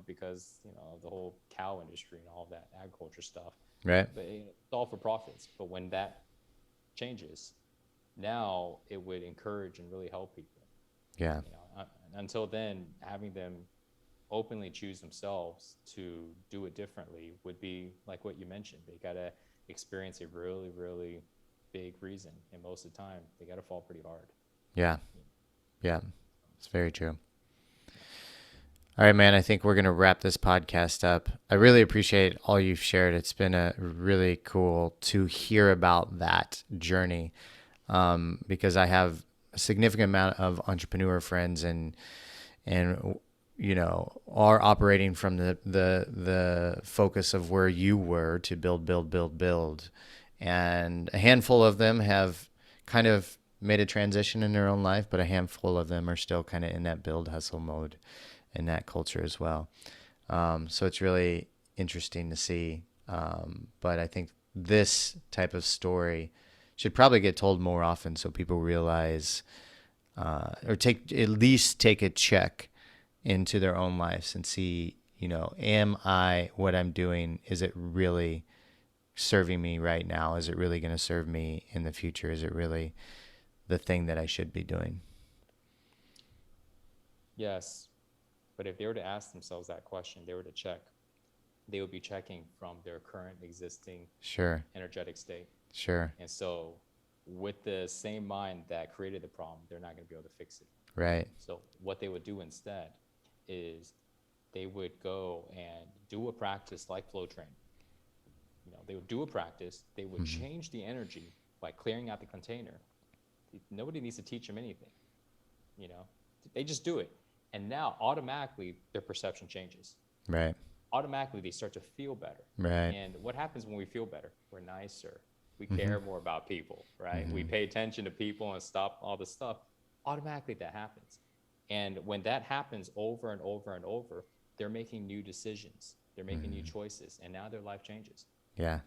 because the whole cow industry and all that agriculture stuff. Right. But it's all for profits. But when that changes, now it would encourage and really help people. Yeah. Until then, having them openly choose themselves to do it differently would be like what you mentioned. They gotta experience a really, really big reason, and most of the time, they gotta fall pretty hard. Yeah. Yeah. It's very true. All right, man. I think we're going to wrap this podcast up. I really appreciate all you've shared. It's been a really cool to hear about that journey because I have a significant amount of entrepreneur friends and are operating from the focus of where you were to build, build, build, build. And a handful of them have kind of made a transition in their own life, but a handful of them are still kind of in that build hustle mode in that culture as well. So it's really interesting to see. But I think this type of story should probably get told more often so people realize or at least take a check into their own lives and see, am I, what I'm doing, is it really serving me right now? Is it really going to serve me in the future? Is it really the thing that I should be doing? Yes, but if they were to ask themselves that question, they were to check, they would be checking from their current existing Sure. energetic state. Sure. And so, with the same mind that created the problem, they're not going to be able to fix it. Right. So, what they would do instead is they would go and do a practice like flow training. They would do a practice, they would change the energy by clearing out the container. Nobody needs to teach them anything. They just do it. And now automatically their perception changes. Right. Automatically they start to feel better. Right. And what happens when we feel better? We're nicer. We care more about people, right? We pay attention to people and stop all this stuff. Automatically that happens. And when that happens over and over and over, they're making new decisions. They're making new choices. And now their life changes. Yeah.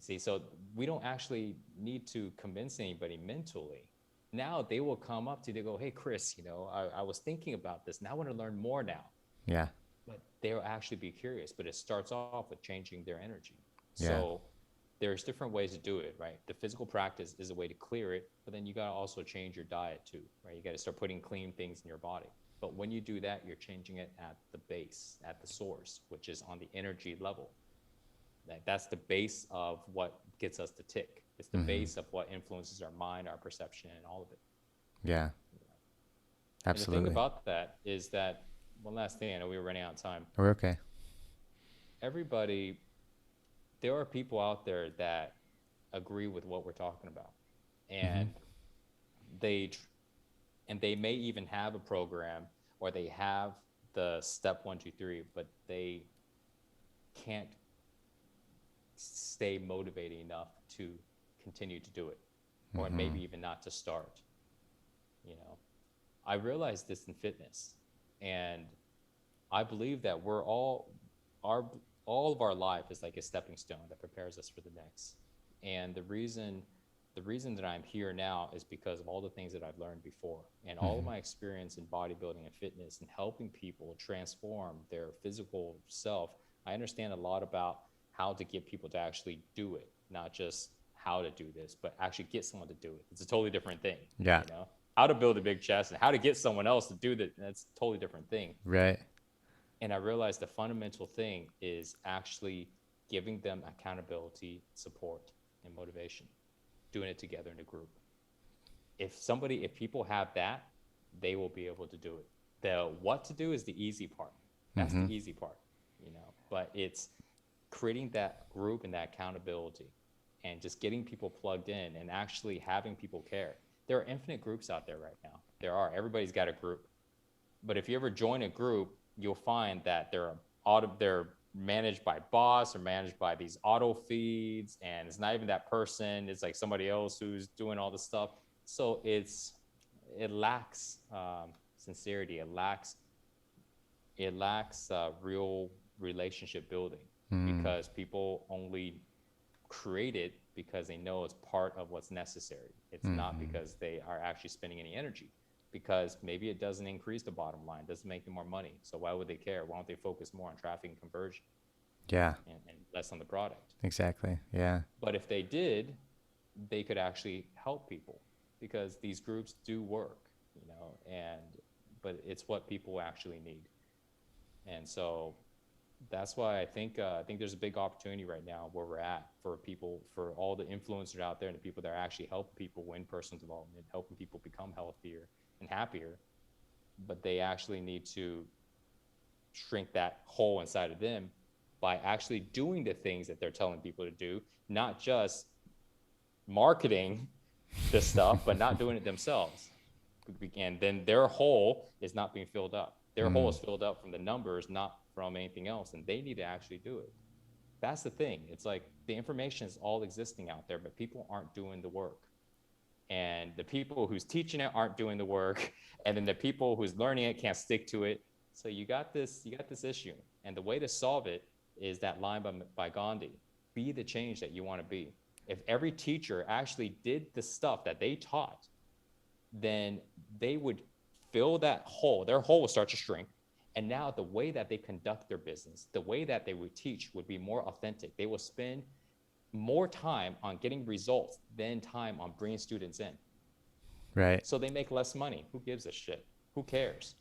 See, so we don't actually need to convince anybody mentally. Now they will come up to you, they go, hey, Chris, I was thinking about this. Now I want to learn more now. Yeah. But they'll actually be curious. But it starts off with changing their energy. Yeah. So there's different ways to do it, right? The physical practice is a way to clear it, but then you got to also change your diet too, right? You got to start putting clean things in your body. But when you do that, you're changing it at the base, at the source, which is on the energy level. That's the base of what gets us to tick. It's the Mm-hmm. base of what influences our mind, our perception, and all of it. Yeah, And the thing absolutely. about that is that, one last thing, I know we were running out of time. We're okay. Everybody, there are people out there that agree with what we're talking about. Mm-hmm. And they and they may even have a program, or they have the step 1, 2, 3, but they can't stay motivated enough to continue to do it, or Mm-hmm. maybe even not to start. You know, I realized this in fitness, and I believe that we're our all of our life is like a stepping stone that prepares us for the next. And the reason that I'm here now is because of all the things that I've learned before, and all of Mm-hmm. my experience in bodybuilding and fitness and helping people transform their physical self. I understand a lot about how to get people to actually do it, not just how to do this, but actually get someone to do it. It's a totally different thing, Yeah. you know? How to build a big chest and how to get someone else to do that, that's a totally different thing. Right. And I realized the fundamental thing is actually giving them accountability, support, and motivation, doing it together in a group. If people have that, they will be able to do it. The what to do is the easy part. That's Mm-hmm. the easy part, you know. But it's creating that group and that accountability, and just getting people plugged in and actually having people care. There are infinite groups out there right now. There are. Everybody's got a group. But if you ever join a group, you'll find that they're managed by boss or managed by these auto feeds, and it's not even that person. It's like somebody else who's doing all the stuff. So it lacks sincerity. It lacks real relationship building, Mm-hmm. because people only create it because they know it's part of what's necessary. It's not Mm-hmm. because they are actually spending any energy, because maybe it doesn't increase the bottom line, doesn't make them more money. So why would they care? Why don't they focus more on traffic and conversion, Yeah. and less on the product? Exactly. Yeah. But if they did, they could actually help people, because these groups do work, and but it's what people actually need. And so that's why I think there's a big opportunity right now where we're at, for people, for all the influencers out there and the people that are actually helping people win personal development, helping people become healthier and happier. But they actually need to shrink that hole inside of them by actually doing the things that they're telling people to do, not just marketing the stuff, but not doing it themselves. And then their hole is not being filled up. Their hole Mm. is filled up from the numbers, not from anything else. And they need to actually do it. That's the thing. It's like the information is all existing out there, but people aren't doing the work. And the people who's teaching it aren't doing the work. And then the people who's learning it can't stick to it. So you got this issue. And the way to solve it is that line by Gandhi: be the change that you want to be. If every teacher actually did the stuff that they taught, then they would fill that hole. Their hole would start to shrink. And now the way that they conduct their business, the way that they would teach, would be more authentic. They will spend more time on getting results than time on bringing students in. Right. So they make less money. Who gives a shit? Who cares?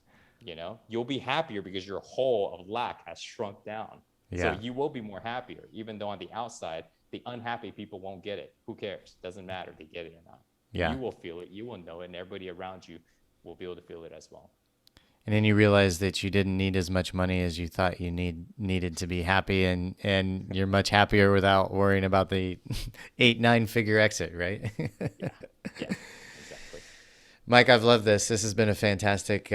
You'll be happier because your hole of lack has shrunk down. So Yeah. you will be more happier, even though on the outside, the unhappy people won't get it. Who cares? Doesn't matter if they get it or not. Yeah. You will feel it. You will know it. And everybody around you will be able to feel it as well. And then you realize that you didn't need as much money as you thought you needed to be happy, and you're much happier without worrying about the 8 9 figure exit, right? Yeah. Yeah. Exactly. Mike, I've loved this. This has been a fantastic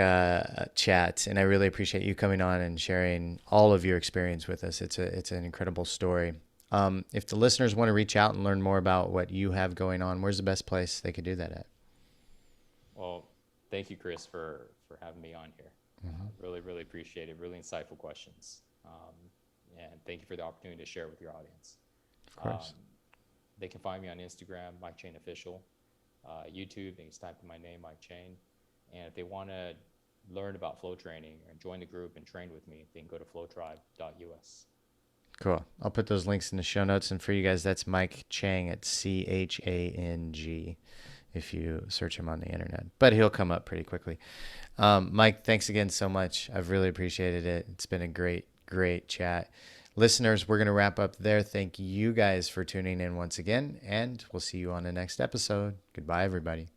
chat, and I really appreciate you coming on and sharing all of your experience with us. It's an incredible story. If the listeners want to reach out and learn more about what you have going on, where's the best place they could do that at? Well, thank you, Chris, for having me on here. Really, really appreciate it. Really insightful questions. And thank you for the opportunity to share with your audience. Of Um, course. they can find me on Instagram, Mike Chain Official. YouTube, they can just type in my name, Mike Chain. And if they want to learn about flow training or join the group and train with me, they can go to flowtribe.us. Cool. I'll put those links in the show notes. And for you guys, that's Mike Chang at Chang if you search him on the internet. But he'll come up pretty quickly. Mike, thanks again so much. I've really appreciated it. It's been a great chat. Listeners, we're going to wrap up there. Thank you guys for tuning in once again, and we'll see you on the next episode. Goodbye, everybody.